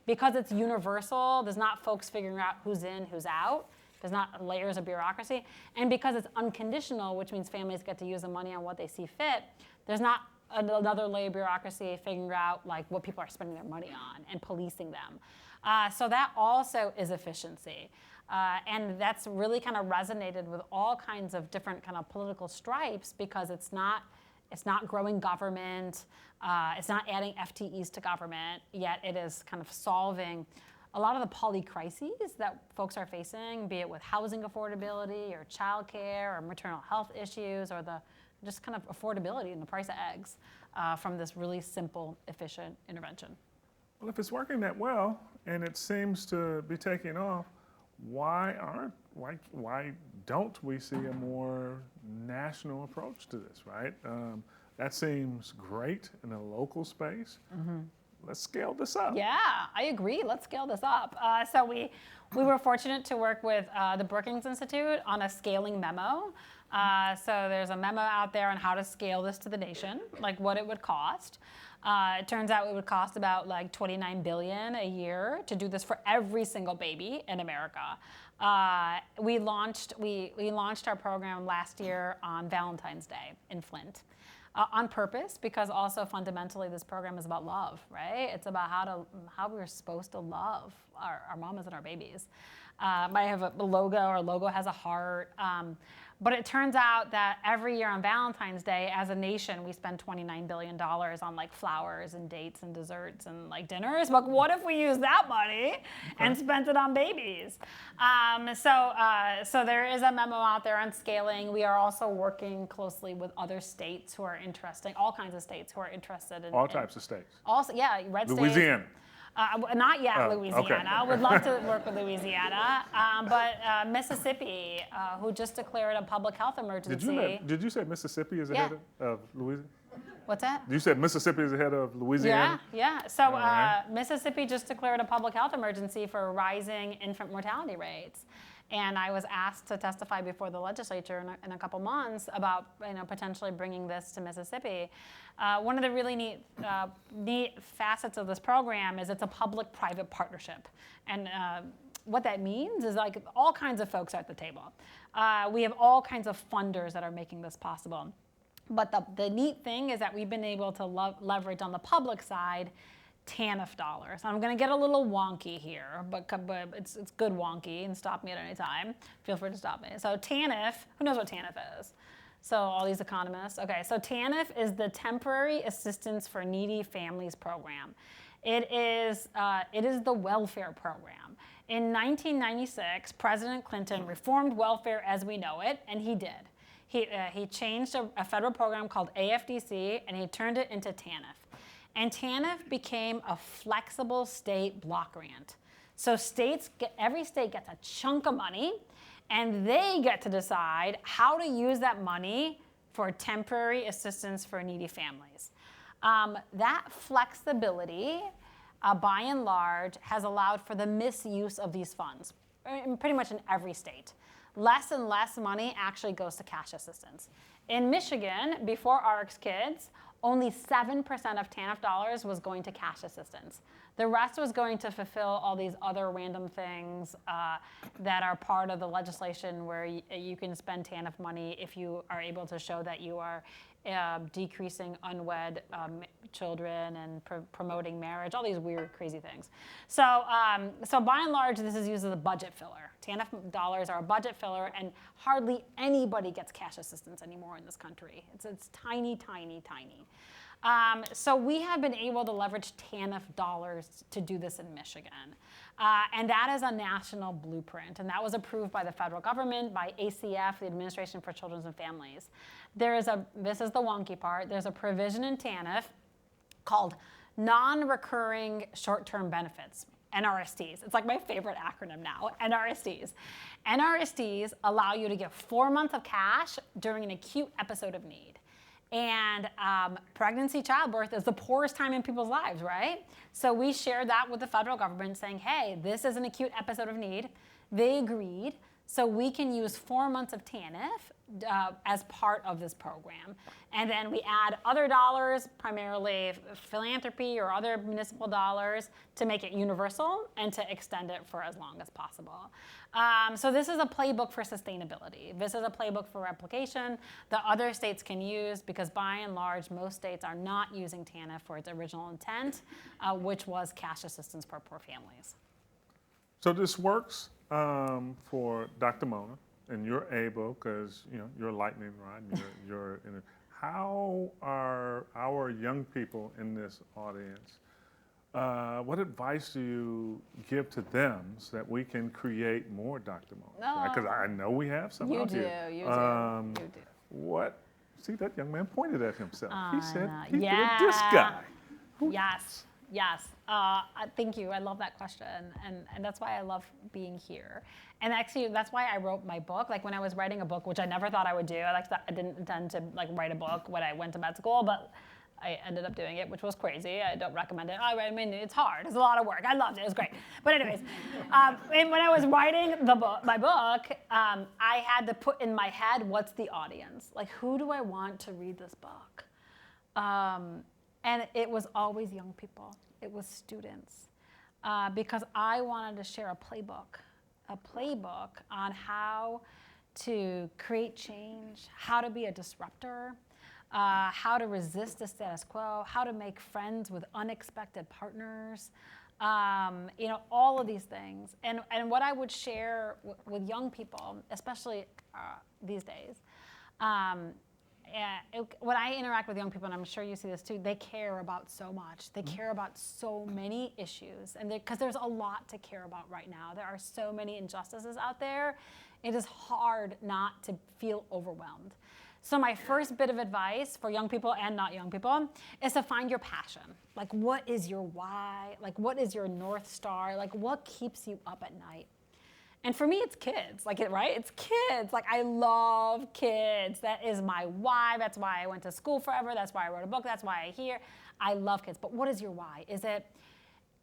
because it's universal, there's not folks figuring out who's in, who's out. There's not layers of bureaucracy. And because it's unconditional, which means families get to use the money on what they see fit, there's not another layer of bureaucracy figuring out what people are spending their money on and policing them. So that also is efficiency. And that's really kind of resonated with all kinds of different kind of political stripes because it's not growing government, it's not adding FTEs to government, yet it is kind of solving a lot of the polycrises that folks are facing, be it with housing affordability or childcare or maternal health issues or the just kind of affordability and the price of eggs from this really simple, efficient intervention. Well, if it's working that well and it seems to be taking off, why don't we see a more national approach to this, right? That seems great in a local space. Mm-hmm. Let's scale this up. Yeah, I agree. Let's scale this up. So we were fortunate to work with the Brookings Institute on a scaling memo. So there's a memo out there on how to scale this to the nation, what it would cost. It turns out it would cost about $29 billion a year to do this for every single baby in America. We launched our program last year on Valentine's Day in Flint. On purpose, because also fundamentally this program is about love, right? It's about how we're supposed to love our mamas and our babies. Might have a logo, our logo has a heart. But it turns out that every year on Valentine's Day, as a nation, we spend $29 billion on flowers and dates and desserts and dinners. But what if we use that money and spent it on babies? So there is a memo out there on scaling. We are also working closely with other states who are interested, all kinds of states who are interested in all types of states. Also, yeah, red states. Louisiana. Not yet, Louisiana. Okay. Would love to work with Louisiana. But Mississippi, who just declared a public health emergency. Did you say Mississippi is ahead of Louisiana? What's that? You said Mississippi is ahead of Louisiana? Yeah. So Mississippi just declared a public health emergency for rising infant mortality rates. And I was asked to testify before the legislature in a couple months about potentially bringing this to Mississippi. One of the really neat facets of this program is it's a public-private partnership. And what that means is all kinds of folks are at the table. We have all kinds of funders that are making this possible. But the neat thing is that we've been able to leverage on the public side TANF dollars. I'm going to get a little wonky here, but it's good wonky, and stop me at any time. Feel free to stop me. So TANF, who knows what TANF is? So all these economists. Okay, so TANF is the Temporary Assistance for Needy Families Program. It is the welfare program. In 1996, President Clinton reformed welfare as we know it, and he did. He changed a federal program called AFDC, and he turned it into TANF. And TANF became a flexible state block grant. So every state gets a chunk of money, and they get to decide how to use that money for temporary assistance for needy families. That flexibility, by and large, has allowed for the misuse of these funds, pretty much in every state. Less and less money actually goes to cash assistance. In Michigan, before ARC's kids, only 7% of TANF dollars was going to cash assistance. The rest was going to fulfill all these other random things that are part of the legislation where you can spend TANF money if you are able to show that you are decreasing unwed children and promoting marriage, all these weird, crazy things. So, so by and large, this is used as a budget filler. TANF dollars are a budget filler, and hardly anybody gets cash assistance anymore in this country. It's tiny, tiny, tiny. So we have been able to leverage TANF dollars to do this in Michigan. And that is a national blueprint. And that was approved by the federal government, by ACF, the Administration for Children and Families. This is the wonky part, there's a provision in TANF called non-recurring short-term benefits, NRSTs. It's like my favorite acronym now, NRSTs. NRSTs allow you to get 4 months of cash during an acute episode of need. And pregnancy, childbirth is the poorest time in people's lives, right? So we shared that with the federal government saying, hey, this is an acute episode of need. They agreed. So we can use 4 months of TANF as part of this program. And then we add other dollars, primarily philanthropy or other municipal dollars, to make it universal and to extend it for as long as possible. So this is a playbook for sustainability. This is a playbook for replication that other states can use because by and large, most states are not using TANF for its original intent, which was cash assistance for poor families. So this works for Dr. Mona, and you're able, because you're a lightning rod, and you're in it. How are our young people in this audience, what advice do you give to them so that we can create more Dr. Mona? Because I know we have some out here. You do. What? See, that young man pointed at himself. He said, yeah. This guy. Yes. Thank you. I love that question, and that's why I love being here. And actually, that's why I wrote my book. Like when I was writing a book, which I never thought I would do. I didn't intend to write a book when I went to med school, but I ended up doing it, which was crazy. I don't recommend it. I mean, it's hard. It's a lot of work. I loved it. It was great. But anyways, and when I was writing my book, I had to put in my head, what's the audience? Like, who do I want to read this book? And it was always young people. It was students. Because I wanted to share a playbook on how to create change, how to be a disruptor, how to resist the status quo, how to make friends with unexpected partners, all of these things. And what I would share with young people, especially these days, when I interact with young people, and I'm sure you see this too, they care about so much. They care about so many issues, and because there's a lot to care about right now. There are so many injustices out there. It is hard not to feel overwhelmed. So my first bit of advice for young people and not young people is to find your passion. Like, what is your why? Like, what is your North Star? Like, what keeps you up at night? And for me, it's kids, right? It's kids. Like, I love kids. That is my why. That's why I went to school forever. That's why I wrote a book. That's why I love kids. But what is your why? Is it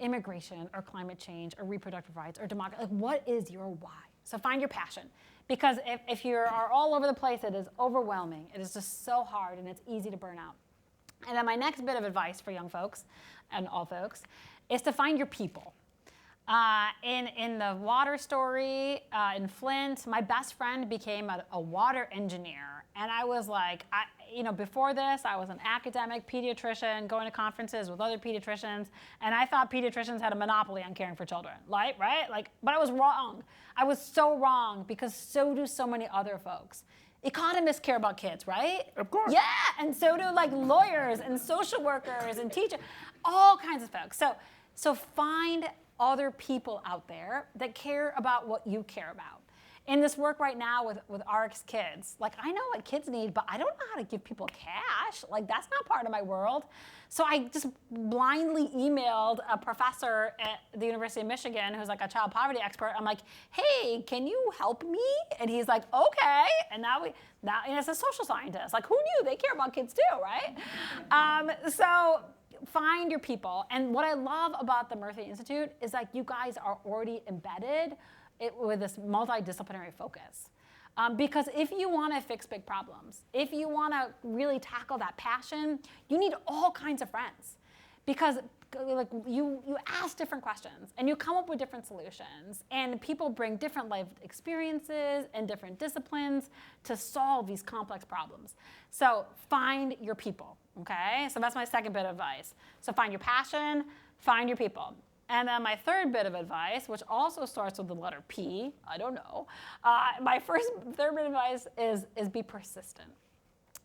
immigration or climate change or reproductive rights or democracy? Like, what is your why? So find your passion. Because if you are all over the place, it is overwhelming. It is just so hard, and it's easy to burn out. And then my next bit of advice for young folks and all folks is to find your people. In the water story in Flint, my best friend became a water engineer. And I was like, before this, I was an academic pediatrician going to conferences with other pediatricians. And I thought pediatricians had a monopoly on caring for children, right? But I was wrong. I was so wrong because so do so many other folks. Economists care about kids, right? Of course. Yeah, and so do lawyers and social workers and teachers, all kinds of folks. So find other people out there that care about what you care about. In this work right now with ARC's kids, I know what kids need, but I don't know how to give people cash. That's not part of my world. So I just blindly emailed a professor at the University of Michigan who's a child poverty expert. I'm like, hey, can you help me? And he's like, okay. And now it's a social scientist. Who knew? They care about kids too, right? So find your people. And what I love about the Murphy Institute is you guys are already embedded with this multidisciplinary focus. Because if you want to fix big problems, if you want to really tackle that passion, you need all kinds of friends. because like you ask different questions and you come up with different solutions, and people bring different life experiences and different disciplines to solve these complex problems. So find your people, okay? So that's my second bit of advice. So find your passion, find your people. And then my third bit of advice, which also starts with the letter P, I don't know. My third bit of advice is be persistent.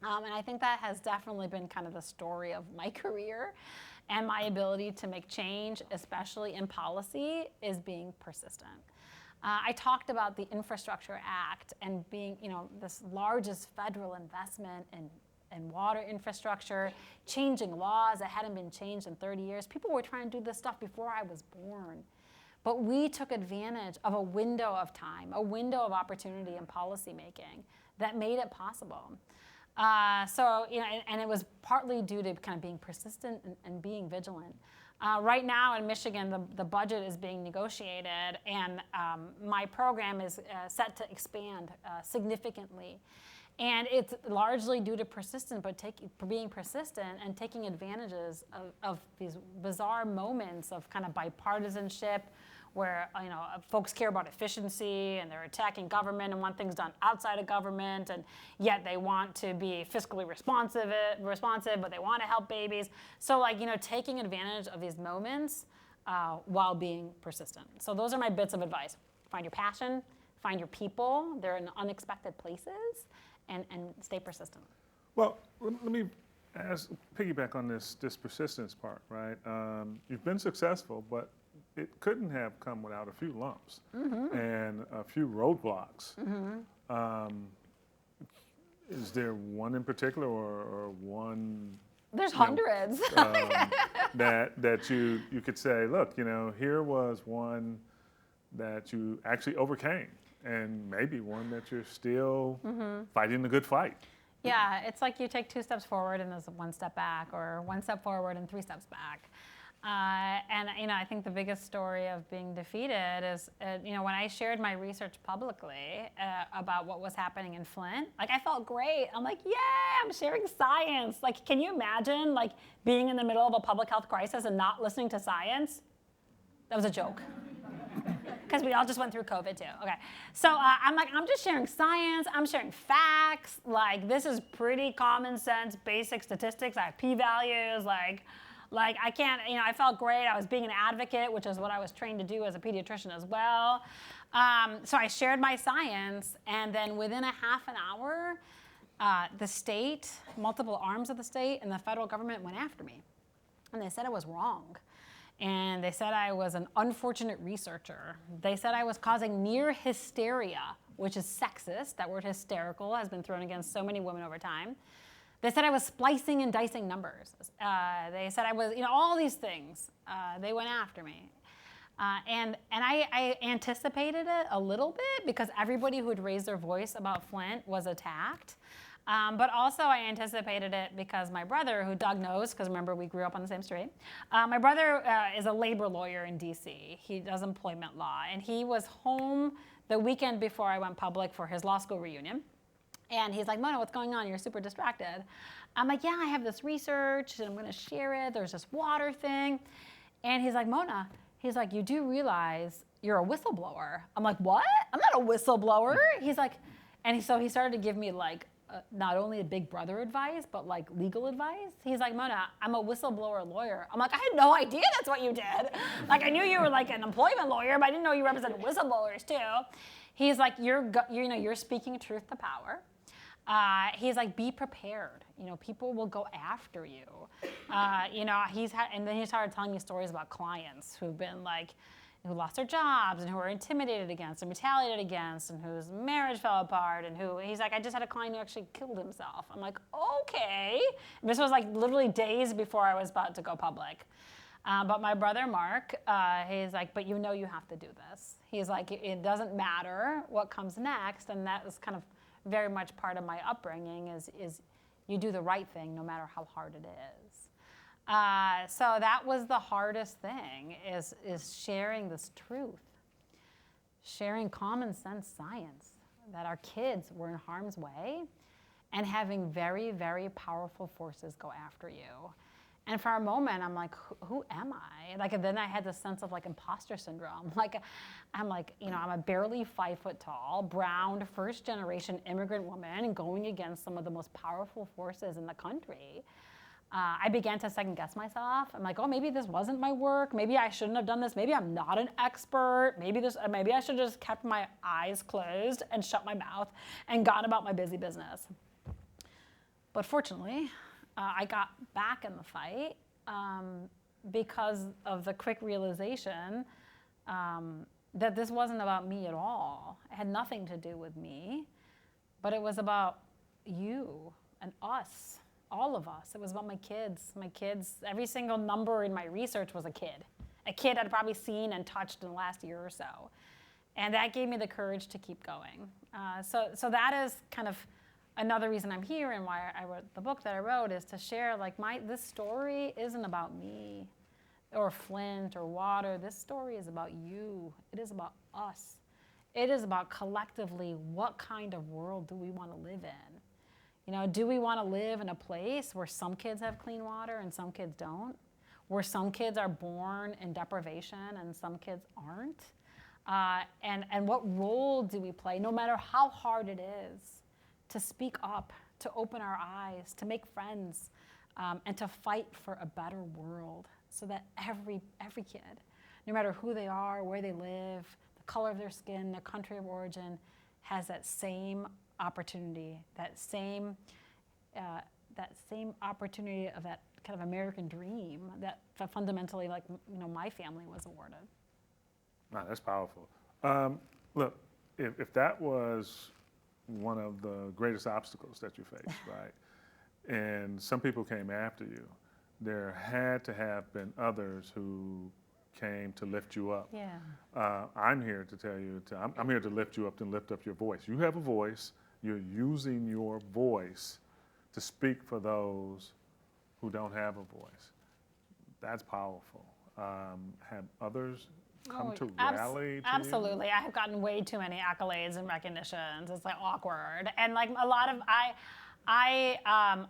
And I think that has definitely been kind of the story of my career, and my ability to make change, especially in policy, is being persistent. I talked about the Infrastructure Act and being, this largest federal investment in water infrastructure, changing laws that hadn't been changed in 30 years. People were trying to do this stuff before I was born. But we took advantage of a window of time, a window of opportunity in policymaking that made it possible. And it was partly due to kind of being persistent and being vigilant. Right now in Michigan, the budget is being negotiated, and my program is set to expand significantly. And it's largely due to persistence, but being persistent and taking advantages of these bizarre moments of kind of bipartisanship, where folks care about efficiency and they're attacking government and want things done outside of government, and yet they want to be fiscally responsive, but they want to help babies. So taking advantage of these moments while being persistent. So those are my bits of advice. Find your passion, find your people. They're in unexpected places, and stay persistent. Well, let me piggyback on this persistence part, right? You've been successful, but it couldn't have come without a few lumps and a few roadblocks. Is there one in particular, or one? There's hundreds. that you could say, look, here was one that you actually overcame, and maybe one that you're still fighting the good fight. Yeah, it's like you take 2 steps forward and there's 1 step back, or 1 step forward and 3 steps back. I think the biggest story of being defeated is, when I shared my research publicly about what was happening in Flint, I felt great. I'm like, yeah, I'm sharing science. Can you imagine, being in the middle of a public health crisis and not listening to science? That was a joke. Because we all just went through COVID too. Okay, so I'm just sharing science. I'm sharing facts. This is pretty common sense, basic statistics. I have p-values. I can't, I felt great. I was being an advocate, which is what I was trained to do as a pediatrician as well. So I shared my science, and then within a half an hour, the state, multiple arms of the state, and the federal government went after me. And they said I was wrong. And they said I was an unfortunate researcher. They said I was causing near hysteria, which is sexist. That word hysterical has been thrown against so many women over time. They said I was splicing and dicing numbers. They said I was, all these things. They went after me. And I anticipated it a little bit, because everybody who had raised their voice about Flint was attacked. But also I anticipated it because my brother, who Doug knows, because remember we grew up on the same street, my brother is a labor lawyer in DC. He does employment law. And he was home the weekend before I went public for his law school reunion. And he's like, Mona, what's going on? You're super distracted. I'm like, yeah, I have this research and I'm going to share it. There's this water thing. And he's like, Mona, you do realize you're a whistleblower. I'm like, what? I'm not a whistleblower. He's like, so he started to give me not only a big brother advice, but legal advice. He's like, Mona, I'm a whistleblower lawyer. I'm like, I had no idea that's what you did. I knew you were an employment lawyer, but I didn't know you represented whistleblowers too. He's like, you're speaking truth to power. He's like, be prepared. People will go after you. And then he started telling me stories about clients who've been who lost their jobs and who were intimidated against and retaliated against and whose marriage fell apart and he's like, I just had a client who actually killed himself. I'm like, okay. And this was literally days before I was about to go public. But my brother, Mark, he's like, but you have to do this. He's like, it doesn't matter what comes next. And that was kind of very much part of my upbringing is you do the right thing no matter how hard it is. So that was the hardest thing is sharing this truth, sharing common sense science, that our kids were in harm's way and having very, very powerful forces go after you. And for a moment, I'm like, who am I? Like, and then I had this sense of like imposter syndrome. Like, I'm like, you know, I'm a barely 5 foot tall, brown, first generation immigrant woman going against some of the most powerful forces in the country. I began to second guess myself. I'm like, oh, maybe this wasn't my work. Maybe I shouldn't have done this. Maybe I'm not an expert. Maybe I should have just kept my eyes closed and shut my mouth and gone about my busy business. But fortunately, I got back in the fight because of the quick realization that this wasn't about me at all. It had nothing to do with me, but it was about you and us. All of us. It was about my kids. My kids, every single number in my research was a kid. A kid I'd probably seen and touched in the last year or so. And that gave me the courage to keep going. So that is kind of another reason I'm here and why I wrote the book that I wrote, is to share like this story isn't about me or Flint or water. This story is about you. It is about us. It is about collectively what kind of world do we want to live in. You know, do we want to live in a place where some kids have clean water and some kids don't? Where some kids are born in deprivation and some kids aren't? And what role do we play, no matter how hard it is, to speak up, to open our eyes, to make friends, and to fight for a better world so that every kid, no matter who they are, where they live, the color of their skin, their country of origin, has that same opportunity, that same opportunity of that kind of American dream that fundamentally, like, you know, my family was awarded. Wow, that's powerful. Look, if that was one of the greatest obstacles that you faced, right, and some people came after you, there had to have been others who came to lift you up. Yeah. I'm here to tell you, I'm here to lift you up and lift up your voice. You have a voice. You're using your voice to speak for those who don't have a voice. That's powerful. Have others come to rally to absolutely. you? I have gotten way too many accolades and recognitions. It's like awkward. And like a lot of, I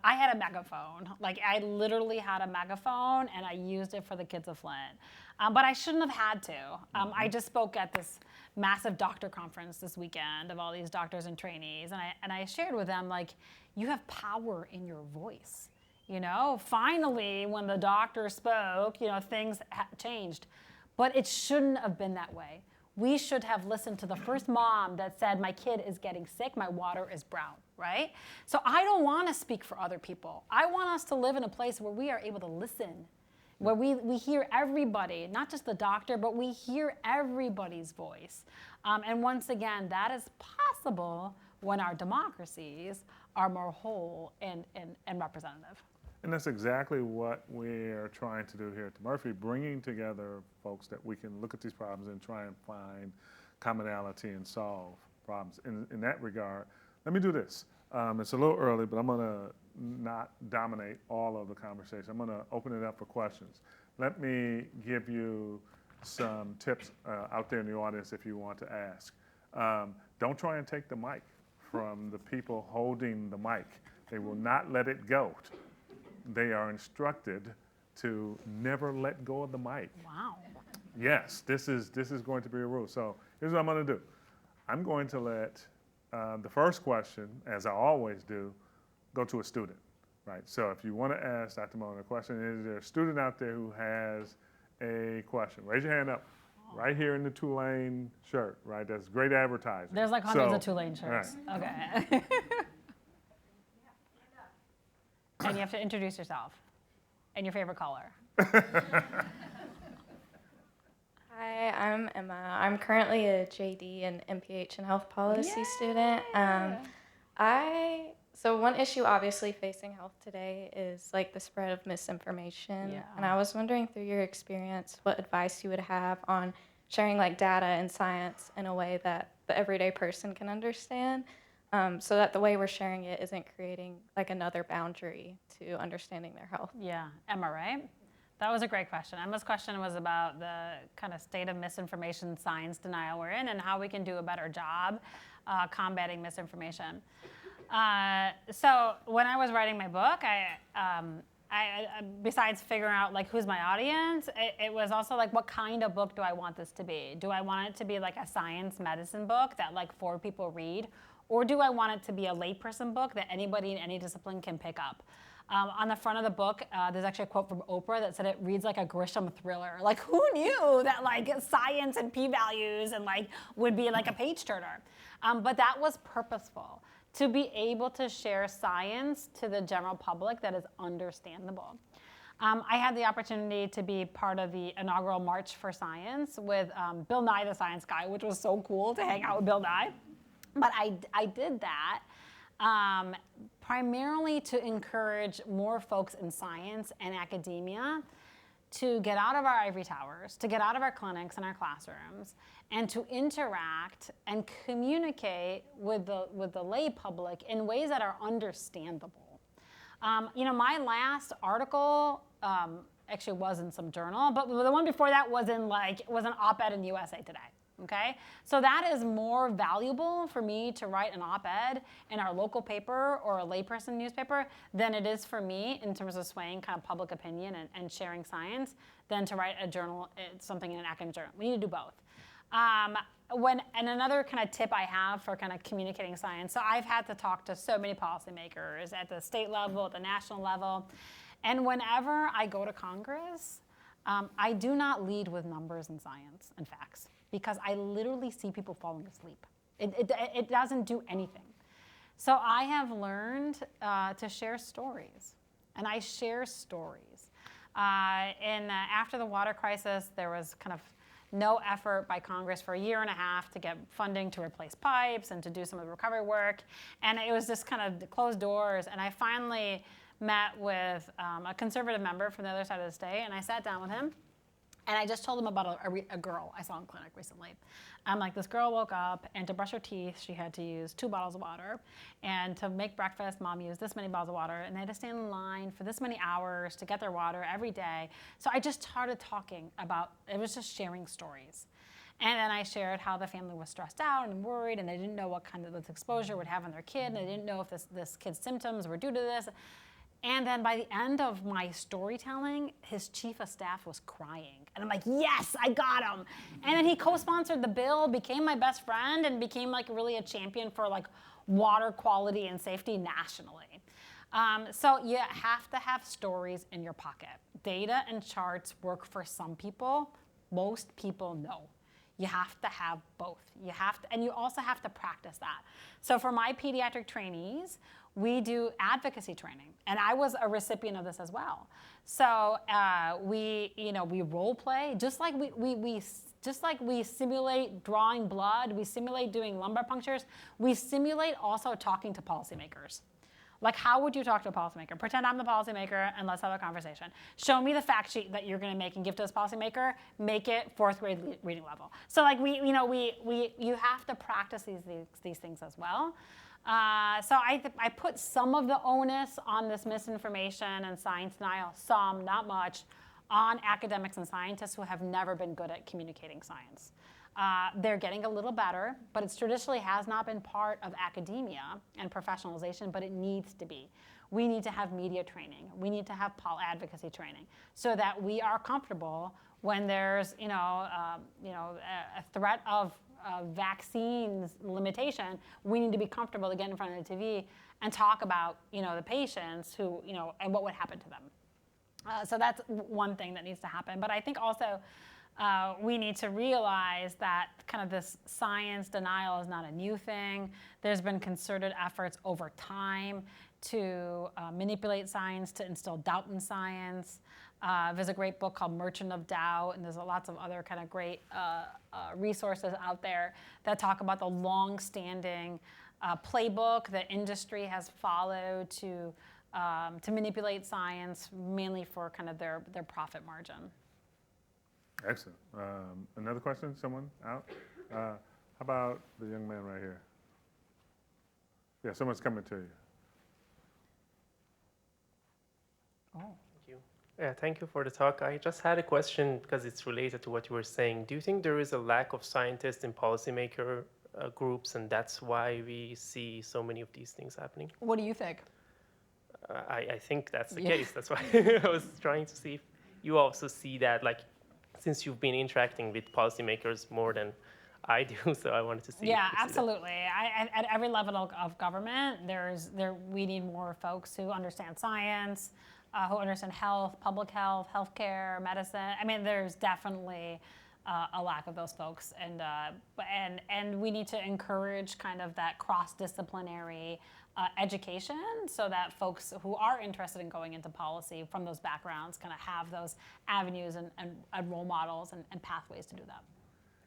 had a megaphone. Like I literally had a megaphone and I used it for the kids of Flint. But I shouldn't have had to. I just spoke at this massive doctor conference this weekend of all these doctors and trainees. And I shared with them, like, you have power in your voice. You know, finally, when the doctor spoke, you know, things changed. But it shouldn't have been that way. We should have listened to the first mom that said, my kid is getting sick, my water is brown, right? So I don't want to speak for other people. I want us to live in a place where we are able to listen, where we hear everybody, not just the doctor, but we hear everybody's voice. And once again, that is possible when our democracies are more whole and representative. And that's exactly what we're trying to do here at the Murphy, bringing together folks that we can look at these problems and try and find commonality and solve problems. In that regard, let me do this. It's a little early, but I'm going to not dominate all of the conversation. I'm going to open it up for questions. Let me give you some tips out there in the audience if you want to ask. Don't try and take the mic from the people holding the mic. They will not let it go. They are instructed to never let go of the mic. Wow. Yes, this is going to be a rule. So here's what I'm going to do. I'm going to let the first question, as I always do, go to a student, right? So if you want to ask Dr. Mullen a question, is there a student out there who has a question? Raise your hand up. Right here in the Tulane shirt, right? That's great advertising. There's like hundreds of Tulane shirts. Right. Okay. And you have to introduce yourself and your favorite color. Hi, I'm Emma. I'm currently a JD and MPH and health policy student. So one issue obviously facing health today is like the spread of misinformation. Yeah. And I was wondering, through your experience, what advice you would have on sharing like data and science in a way that the everyday person can understand, so that the way we're sharing it isn't creating like another boundary to understanding their health. Yeah, Emma, right? That was a great question. Emma's question was about the kind of state of misinformation, science denial we're in, and how we can do a better job combating misinformation. So when I was writing my book, besides figuring out like who's my audience, it was also like, what kind of book do I want this to be? Do I want it to be like a science medicine book that like 4 people read? Or do I want it to be a layperson book that anybody in any discipline can pick up? On the front of the book, there's actually a quote from Oprah that said it reads like a Grisham thriller. Like, who knew that like science and p-values and like would be like a page turner? But that was purposeful, to be able to share science to the general public that is understandable. I had the opportunity to be part of the inaugural March for Science with Bill Nye the Science Guy, which was so cool to hang out with Bill Nye. But I did that primarily to encourage more folks in science and academia to get out of our ivory towers, to get out of our clinics and our classrooms, and to interact and communicate with the lay public in ways that are understandable. My last article actually was in some journal, but the one before that was an op-ed in USA Today. Okay, so that is more valuable for me to write an op-ed in our local paper or a layperson newspaper than it is for me in terms of swaying kind of public opinion and sharing science than to write a journal, something in an academic journal. We need to do both. And another kind of tip I have for kind of communicating science, so I've had to talk to so many policymakers at the state level, at the national level, and whenever I go to Congress, I do not lead with numbers and science and facts, because I literally see people falling asleep. It doesn't do anything. So I have learned to share stories, and I share stories. After the water crisis, there was kind of no effort by Congress for a year and a half to get funding to replace pipes and to do some of the recovery work. And it was just kind of closed doors. And I finally met with a conservative member from the other side of the state, and I sat down with him. And I just told him about a girl I saw in clinic recently. I'm like, this girl woke up, and to brush her teeth, she had to use 2 bottles of water. And to make breakfast, mom used this many bottles of water. And they had to stand in line for this many hours to get their water every day. So I just started talking about, it was just sharing stories. And then I shared how the family was stressed out and worried, and they didn't know what kind of this exposure would have on their kid. And they didn't know if this kid's symptoms were due to this. And then by the end of my storytelling, his chief of staff was crying. And I'm like, yes, I got him. And then he co-sponsored the bill, became my best friend, and became like really a champion for like water quality and safety nationally. So you have to have stories in your pocket. Data and charts work for some people. Most people no. You have to have both. And you also have to practice that. So for my pediatric trainees, we do advocacy training, and I was a recipient of this as well. So we role play, just like we simulate drawing blood, we simulate doing lumbar punctures, we simulate also talking to policymakers. Like, how would you talk to a policymaker? Pretend I'm the policymaker and let's have a conversation. Show me the fact sheet that you're going to make and give to this policymaker. Make it 4th grade reading level. So like you have to practice these things as well. So I put some of the onus on this misinformation and science denial, some, not much, on academics and scientists who have never been good at communicating science. They're getting a little better, but it traditionally has not been part of academia and professionalization, but it needs to be. We need to have media training. We need to have advocacy training so that we are comfortable when there's a threat of vaccines limitation. We need to be comfortable to get in front of the TV and talk about the patients who and what would happen to them. So that's one thing that needs to happen. But I think also we need to realize that kind of this science denial is not a new thing. There's been concerted efforts over time to manipulate science, to instill doubt in science. There's a great book called Merchant of Doubt, and there's lots of other kind of great resources out there that talk about the long-standing playbook that industry has followed to manipulate science, mainly for kind of their profit margin. Excellent. Another question? Someone out? How about the young man right here? Yeah, someone's coming to you. Oh. Yeah, thank you for the talk. I just had a question because it's related to what you were saying. Do you think there is a lack of scientists in policymaker groups, and that's why we see so many of these things happening? What do you think? I think that's the case. That's why I was trying to see if you also see that, like, since you've been interacting with policymakers more than I do, so I wanted to see. Yeah, if you see that. absolutely. At every level of government, we need more folks who understand science, who understand health, public health, healthcare, medicine. I mean, there's definitely a lack of those folks, and we need to encourage kind of that cross-disciplinary education so that folks who are interested in going into policy from those backgrounds kind of have those avenues and role models and pathways to do that.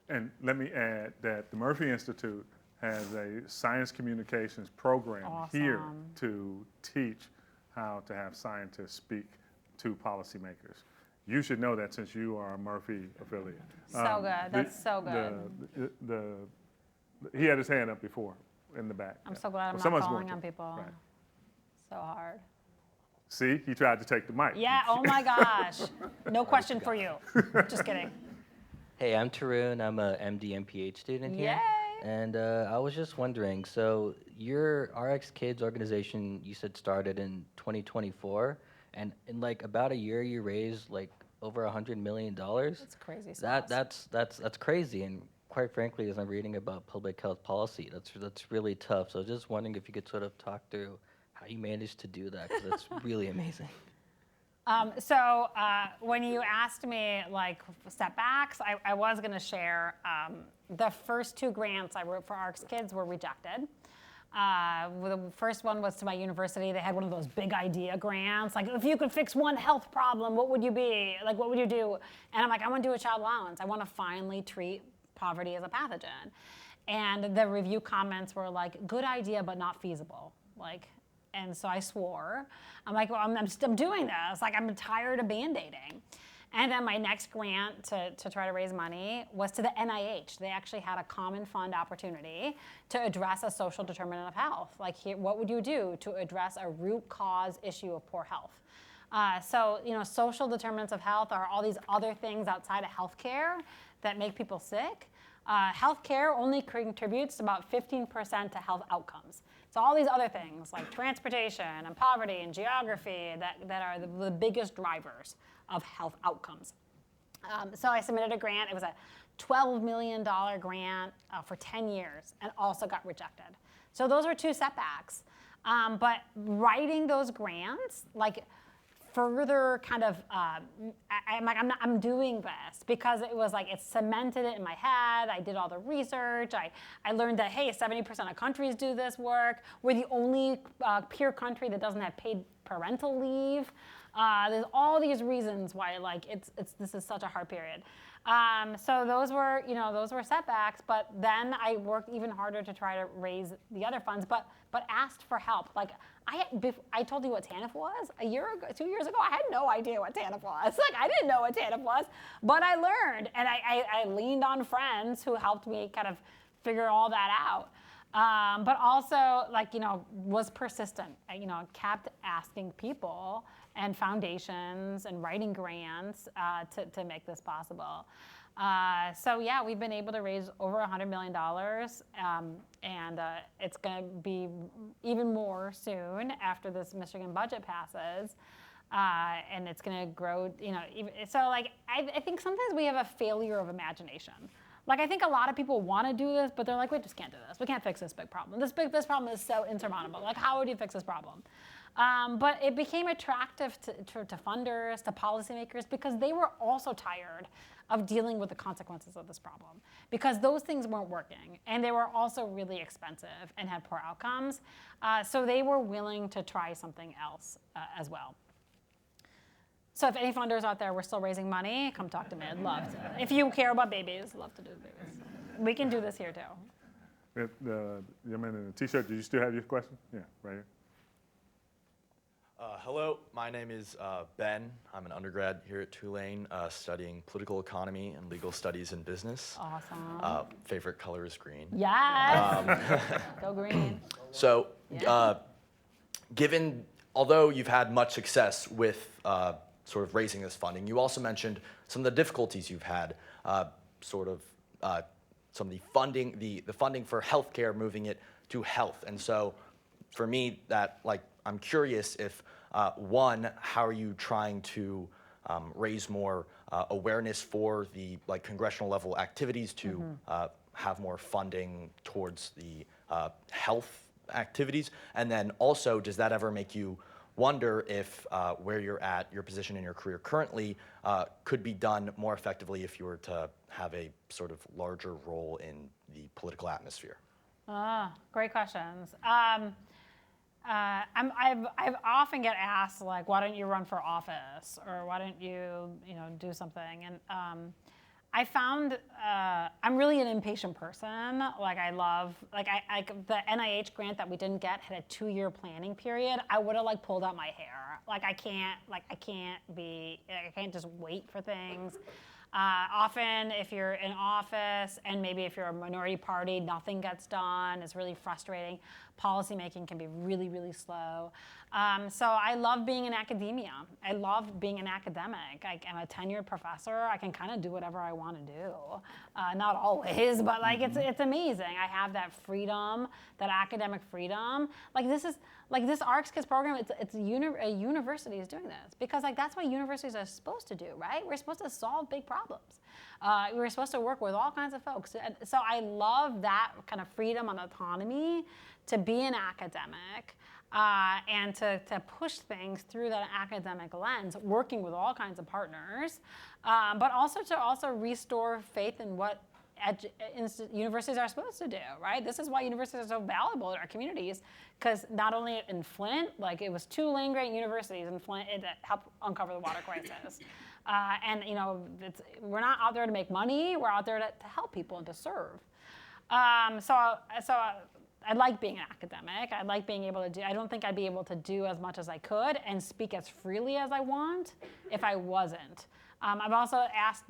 And let me add that the Murphy Institute has a science communications program here to teach how to have scientists speak to policymakers. You should know that since you are a Murphy affiliate. So good. That's so good. He had his hand up before in the back. I'm so glad I'm not someone's calling going on to. people. Right. So hard. See, he tried to take the mic. Yeah, oh my gosh. No question for you. Just kidding. Hey, I'm Tarun. I'm a MD MPH student here. Yay! And I was just wondering, so your RX Kids organization, you said started in 2024, and in like about a year, you raised like over $100 million. That's crazy sauce. That's crazy. And quite frankly, as I'm reading about public health policy, that's really tough. So I was just wondering if you could sort of talk through how you managed to do that, because that's really amazing. When you asked me like setbacks, I was going to share the first 2 grants I wrote for ARCS Kids were rejected. The first one was to my university. They had one of those big idea grants, like if you could fix one health problem, what would you be? Like, what would you do? And I'm like, I want to do a child allowance. I want to finally treat poverty as a pathogen. And the review comments were like, good idea, but not feasible. Like, and so I swore. I'm like, well, I'm doing this. Like, I'm tired of Band-Aiding. And then my next grant to try to raise money was to the NIH. They actually had a common fund opportunity to address a social determinant of health. Like, here, what would you do to address a root cause issue of poor health? Social determinants of health are all these other things outside of healthcare that make people sick. Healthcare only contributes about 15% to health outcomes. So all these other things like transportation and poverty and geography that are the biggest drivers of health outcomes. So I submitted a grant. It was a $12 million grant for 10 years and also got rejected. So those were 2 setbacks. But writing those grants, like, further kind of, I'm doing this because it was like, it cemented it in my head. I did all the research. I learned that, hey, 70% of countries do this work. We're the only peer country that doesn't have paid parental leave. There's all these reasons why, like, this is such a hard period. So those were setbacks, but then I worked even harder to try to raise the other funds, but asked for help. Like, I told you what TANF was a year ago, 2 years ago. I had no idea what TANF was. Like, I didn't know what TANF was, but I learned, and I leaned on friends who helped me kind of figure all that out. But also, like, was persistent. Kept asking people and foundations and writing grants to make this possible. We've been able to raise over $100 million, and it's going to be even more soon after this Michigan budget passes, and it's going to grow. I think sometimes we have a failure of imagination. Like, I think a lot of people want to do this, but they're like, we just can't do this. We can't fix this big problem. This problem is so insurmountable. Like, how would you fix this problem? But it became attractive to funders, to policymakers, because they were also tired of dealing with the consequences of this problem, because those things weren't working, and they were also really expensive and had poor outcomes. So they were willing to try something else as well. So if any funders out there, we're still raising money, come talk to me. I'd love to. If you care about babies, I'd love to do babies. We can do this here too. The gentleman in the T-shirt, do you still have your question? Yeah, right here. Hello, my name is Ben. I'm an undergrad here at Tulane, studying political economy and legal studies and business. Awesome. Favorite color is green. Yes. Go green. So, Yeah. Although you've had much success with sort of raising this funding, you also mentioned some of the difficulties you've had, some of the funding, the funding for healthcare, moving it to health. And so, for me, that, like, I'm curious if, one, how are you trying to raise more awareness for the congressional level activities to have more funding towards the health activities? And then also, does that ever make you wonder if where you're at, your position in your career currently, could be done more effectively if you were to have a sort of larger role in the political atmosphere? Great questions. I've often get asked, like, why don't you run for office, or why don't you do something? And I found I'm really an impatient person. Like, I love the NIH grant that we didn't get had a 2-year planning period. I would have pulled out my hair. I can't just wait for things. Often, if you're in office and maybe if you're a minority party, nothing gets done. It's really frustrating. Policymaking can be really, really slow. So I love being in academia. I love being an academic. I'm a tenured professor. I can kind of do whatever I want to do. Not always, but it's amazing. I have that freedom, that academic freedom. This ARCS Kids program, a university is doing this because that's what universities are supposed to do, right? We're supposed to solve big problems. We're supposed to work with all kinds of folks. And so I love that kind of freedom and autonomy to be an academic and to push things through that academic lens, working with all kinds of partners, but also to restore faith in what universities are supposed to do, right? This is why universities are so valuable in our communities, because not only in Flint, it was 2 land-grant universities in Flint that helped uncover the water crisis. And we're not out there to make money, we're out there to help people and to serve. So I like being an academic. I like being able to do, I don't think I'd be able to do as much as I could and speak as freely as I want if I wasn't. I've also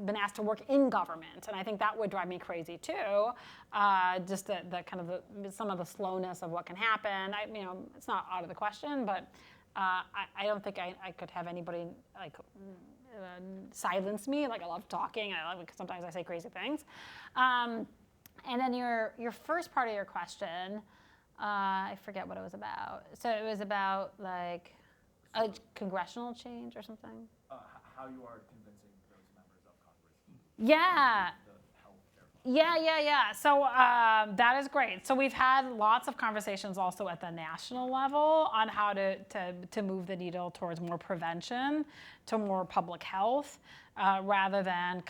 been asked to work in government, and I think that would drive me crazy too. Just some of the slowness of what can happen. It's not out of the question, but I don't think I could have anybody silence me. I love talking. Sometimes I say crazy things. And then your first part of your question, I forget what it was about. So it was about a congressional change or something? How you are convincing those members of Congress? Yeah. Yeah. So that is great. So we've had lots of conversations also at the national level on how to move the needle towards more prevention, to more public health, rather than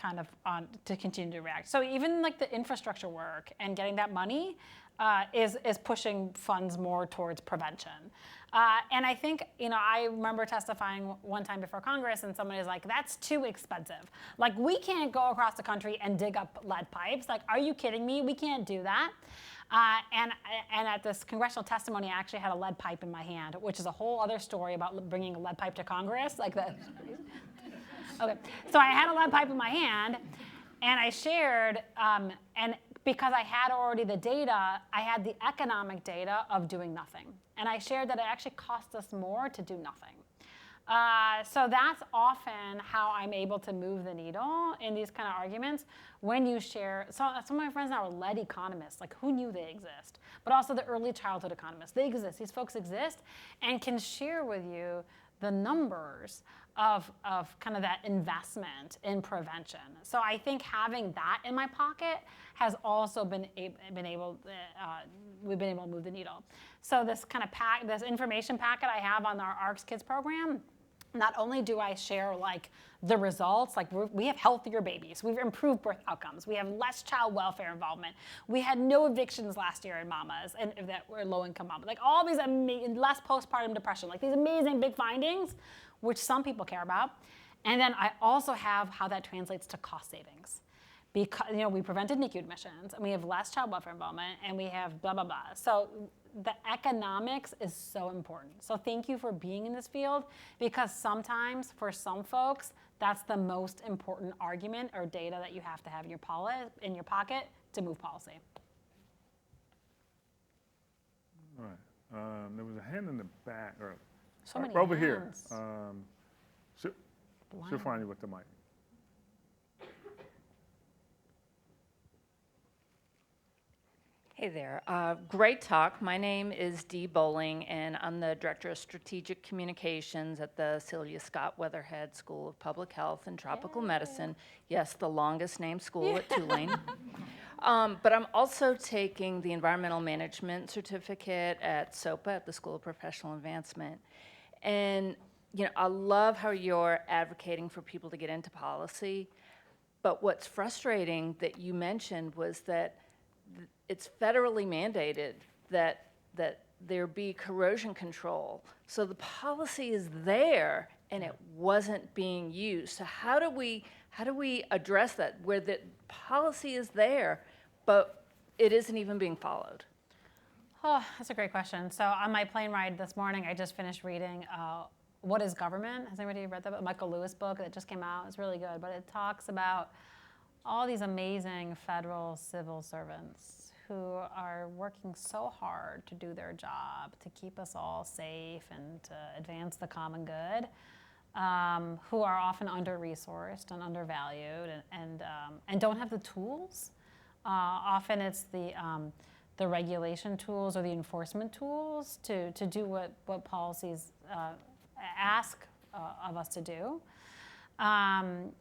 to continue to react. So even the infrastructure work and getting that money is pushing funds more towards prevention. And I think, I remember testifying one time before Congress and somebody was like, that's too expensive. We can't go across the country and dig up lead pipes. Are you kidding me? We can't do that. And at this congressional testimony, I actually had a lead pipe in my hand, which is a whole other story about bringing a lead pipe to Congress. Okay, so I had a lead pipe in my hand, and I shared, and because I had already the data, I had the economic data of doing nothing. And I shared that it actually costs us more to do nothing. So that's often how I'm able to move the needle in these kind of arguments when you share. So some of my friends now are lead economists, who knew they exist? But also the early childhood economists, they exist. These folks exist and can share with you the numbers of kind of that investment in prevention. So I think having that in my pocket has also been able we've been able to move the needle. So this kind of this information packet I have on our ARCS Kids program, not only do I share the results, we have healthier babies, we've improved birth outcomes, we have less child welfare involvement, we had no evictions last year in mamas and that were low-income mamas, all these less postpartum depression, these amazing big findings, which some people care about. And then I also have how that translates to cost savings. Because we prevented NICU admissions, and we have less child welfare involvement, and we have blah, blah, blah. So the economics is so important. So thank you for being in this field, because sometimes for some folks, that's the most important argument or data that you have to have in your pocket to move policy. All right. There was a hand in the back, or so many over hands. here. She'll find you with the mic. Hey there. Great talk. My name is Dee Bowling, and I'm the Director of Strategic Communications at the Celia Scott Weatherhead School of Public Health and Tropical Medicine. Yes, the longest named school at Tulane. But I'm also taking the Environmental Management Certificate at SOPA, at the School of Professional Advancement. And, you know, I love how you're advocating for people to get into policy. But what's frustrating that you mentioned was that it's federally mandated that there be corrosion control. So the policy is there and it wasn't being used. So how do we address that where the policy is there, but it isn't even being followed? Oh, that's a great question. So on my plane ride this morning, I just finished reading What is Government? Has anybody read that book? Michael Lewis book that just came out? It's really good, but it talks about all these amazing federal civil servants who are working so hard to do their job, to keep us all safe and to advance the common good, who are often under-resourced and undervalued and don't have the tools. Often it's the regulation tools or the enforcement tools to do what policies ask of us to do.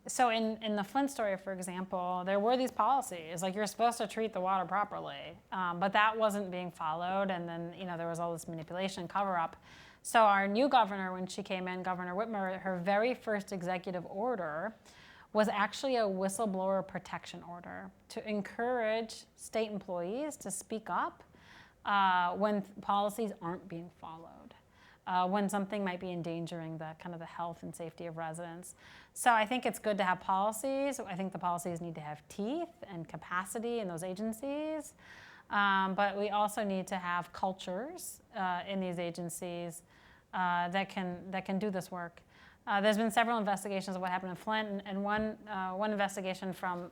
So in the Flint story, for example, there were these policies, like you're supposed to treat the water properly, but that wasn't being followed, and then there was all this manipulation, cover-up. So our new governor, when she came in, Governor Whitmer, her very first executive order was actually a whistleblower protection order to encourage state employees to speak up when policies aren't being followed. When something might be endangering the health and safety of residents. So I think it's good to have policies. I think the policies need to have teeth and capacity in those agencies. But we also need to have cultures in these agencies that can do this work. There's been several investigations of what happened in Flint, and one investigation from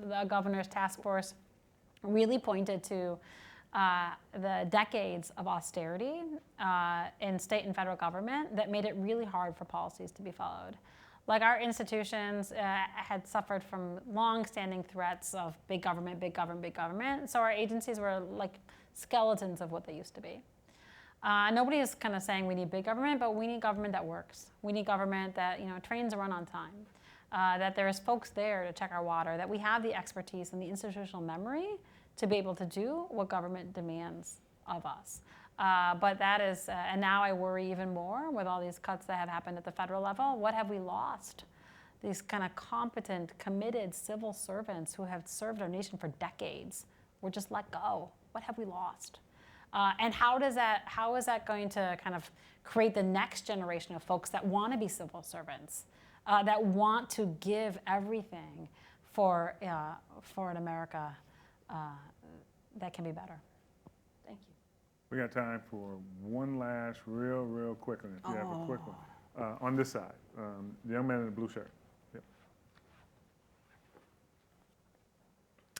the governor's task force really pointed to the decades of austerity in state and federal government that made it really hard for policies to be followed. Like our institutions had suffered from long-standing threats of big government, big government, big government. So our agencies were like skeletons of what they used to be. Nobody is kind of saying we need big government, but we need government that works. We need government that trains run on time, that there's folks there to check our water, that we have the expertise and the institutional memory to be able to do what government demands of us. But that is, and now I worry even more with all these cuts that have happened at the federal level. What have we lost? These kind of competent, committed civil servants who have served our nation for decades were just let go. What have we lost? And how is that going to kind of create the next generation of folks that want to be civil servants, that want to give everything for an America that can be better? Thank you. We got time for one last real quick one, if you have a quick one. On this side, the young man in the blue shirt. Yep.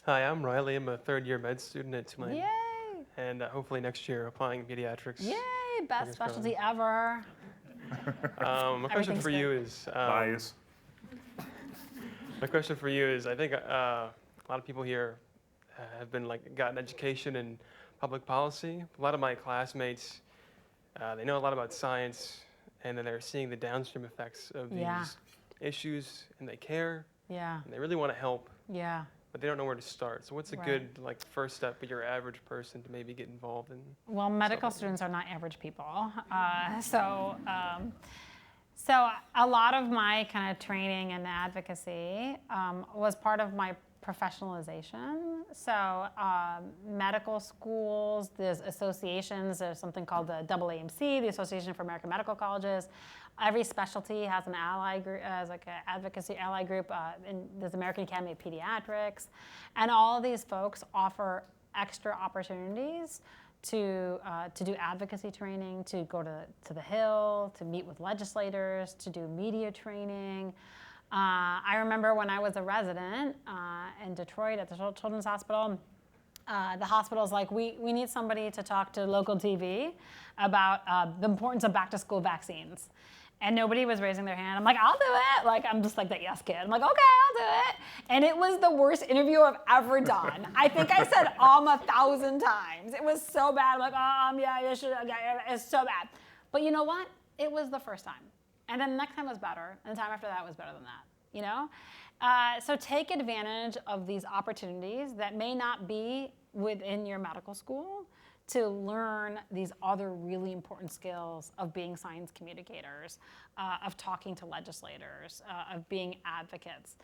Hi, I'm Riley. I'm a third-year med student at Tulane. Yay! And hopefully next year applying pediatrics. Yay! Best specialty ever. My question for you is... Bias. My question for you is, I think a lot of people here have been gotten education in public policy. A lot of my classmates, they know a lot about science, and then they're seeing the downstream effects of these issues, and they care. Yeah. And they really want to help. Yeah. But they don't know where to start. So what's a good first step for your average person to maybe get involved in? Well, medical students are not average people. So a lot of my kind of training and advocacy was part of my professionalization. So medical schools, there's associations, there's something called the AAMC, the Association for American Medical Colleges. Every specialty has an ally group, an advocacy ally group. And there's American Academy of Pediatrics, and all of these folks offer extra opportunities to do advocacy training, to go to the Hill, to meet with legislators, to do media training. I remember when I was a resident in Detroit at the Children's Hospital. The hospital's like, we need somebody to talk to local TV about the importance of back-to-school vaccines. And nobody was raising their hand. I'm like, I'll do it. like I'm just like that yes kid. I'm like, okay, I'll do it. And it was the worst interview I've ever done. I think I said 1,000 times. It was so bad. I'm like, yeah, you should. Yeah, it's so bad. But you know what? It was the first time. And then the next time was better. And the time after that was better than that, you know? So take advantage of these opportunities that may not be within your medical school to learn these other really important skills of being science communicators, of talking to legislators, of being advocates.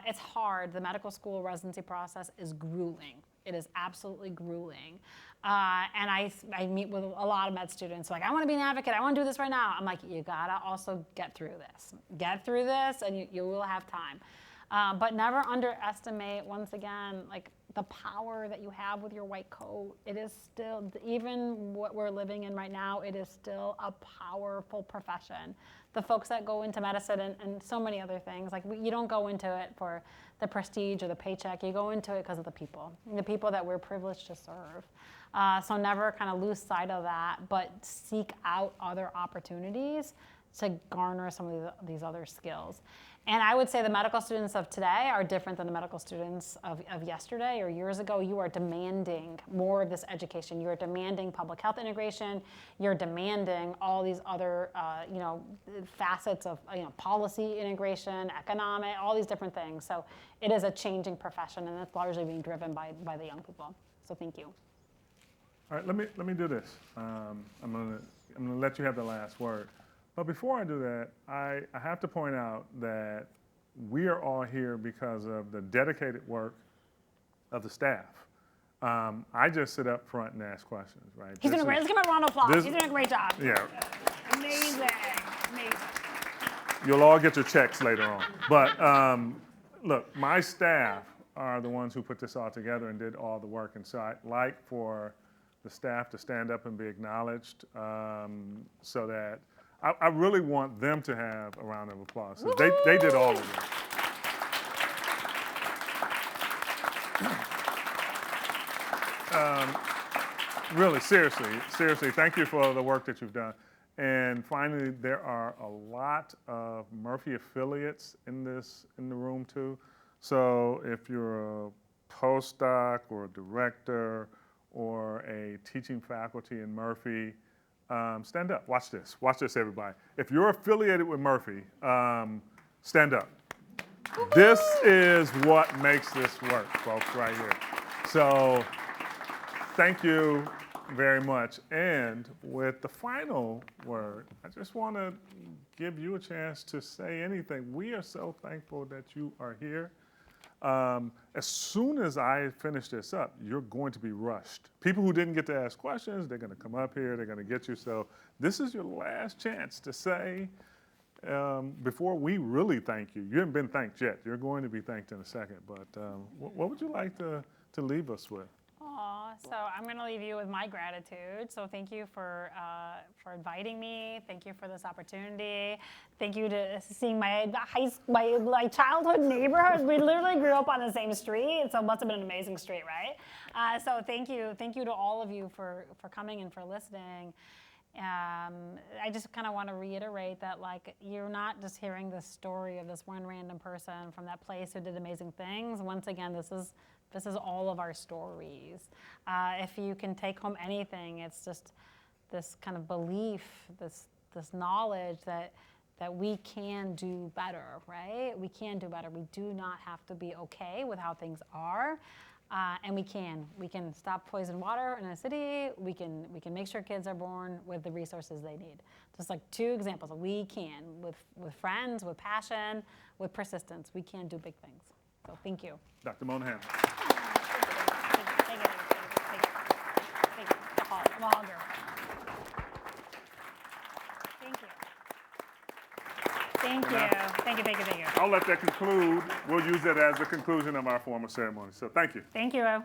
It's hard. The medical school residency process is grueling. It is absolutely grueling. And I meet with a lot of med students, like, I want to be an advocate. I want to do this right now. I'm like, you got to also get through this. Get through this, and you will have time. But never underestimate, once again, like the power that you have with your white coat. It is still, even what we're living in right now, it is still a powerful profession. The folks that go into medicine and so many other things, like you don't go into it for the prestige or the paycheck. You go into it because of the people that we're privileged to serve. So never kind of lose sight of that, but seek out other opportunities to garner some of these other skills. And I would say the medical students of today are different than the medical students of yesterday or years ago. You are demanding more of this education. You are demanding public health integration. You're demanding all these other, facets of, policy integration, economic, all these different things. So it is a changing profession, and it's largely being driven by the young people. So thank you. All right, let me do this. I'm gonna let you have the last word. But before I do that, I have to point out that we are all here because of the dedicated work of the staff. I just sit up front and ask questions, right? He's doing great. Let's give him a round of applause. He's doing a great job. Yeah. Amazing. You'll all get your checks later on. But look, my staff are the ones who put this all together and did all the work. And so I'd like for the staff to stand up and be acknowledged so that I really want them to have a round of applause. So they did all of it. Really, seriously, thank you for the work that you've done. And finally, there are a lot of Murphy affiliates in the room too. So if you're a postdoc or a director or a teaching faculty in Murphy, stand up. Watch this. Watch this, everybody. If you're affiliated with Murphy, stand up. This is what makes this work, folks, right here. So thank you very much. And with the final word, I just want to give you a chance to say anything. We are so thankful that you are here. As soon as I finish this up, you're going to be rushed. People who didn't get to ask questions, they're going to come up here, they're going to get you. So this is your last chance to say, before we really thank you, you haven't been thanked yet. You're going to be thanked in a second. But what would you like to leave us with? So I'm going to leave you with my gratitude. So thank you for inviting me. Thank you for this opportunity. Thank you to seeing my childhood neighborhood. We literally grew up on the same street, so it must have been an amazing street, right? So thank you to all of you for coming and for listening. I just kind of want to reiterate that, like, you're not just hearing the story of this one random person from that place who did amazing things. Once again, this is all of our stories. If you can take home anything, it's just this kind of belief, this knowledge that we can do better, right? We can do better. We do not have to be okay with how things are. And we can stop poison water in a city. We can make sure kids are born with the resources they need. Just like two examples. We can, with friends, with passion, with persistence, we can do big things. So thank you. Dr. Monahan. Thank you. I'm a hugger. Thank you. I'll let that conclude. We'll use that as the conclusion of our formal ceremony. So thank you. Thank you.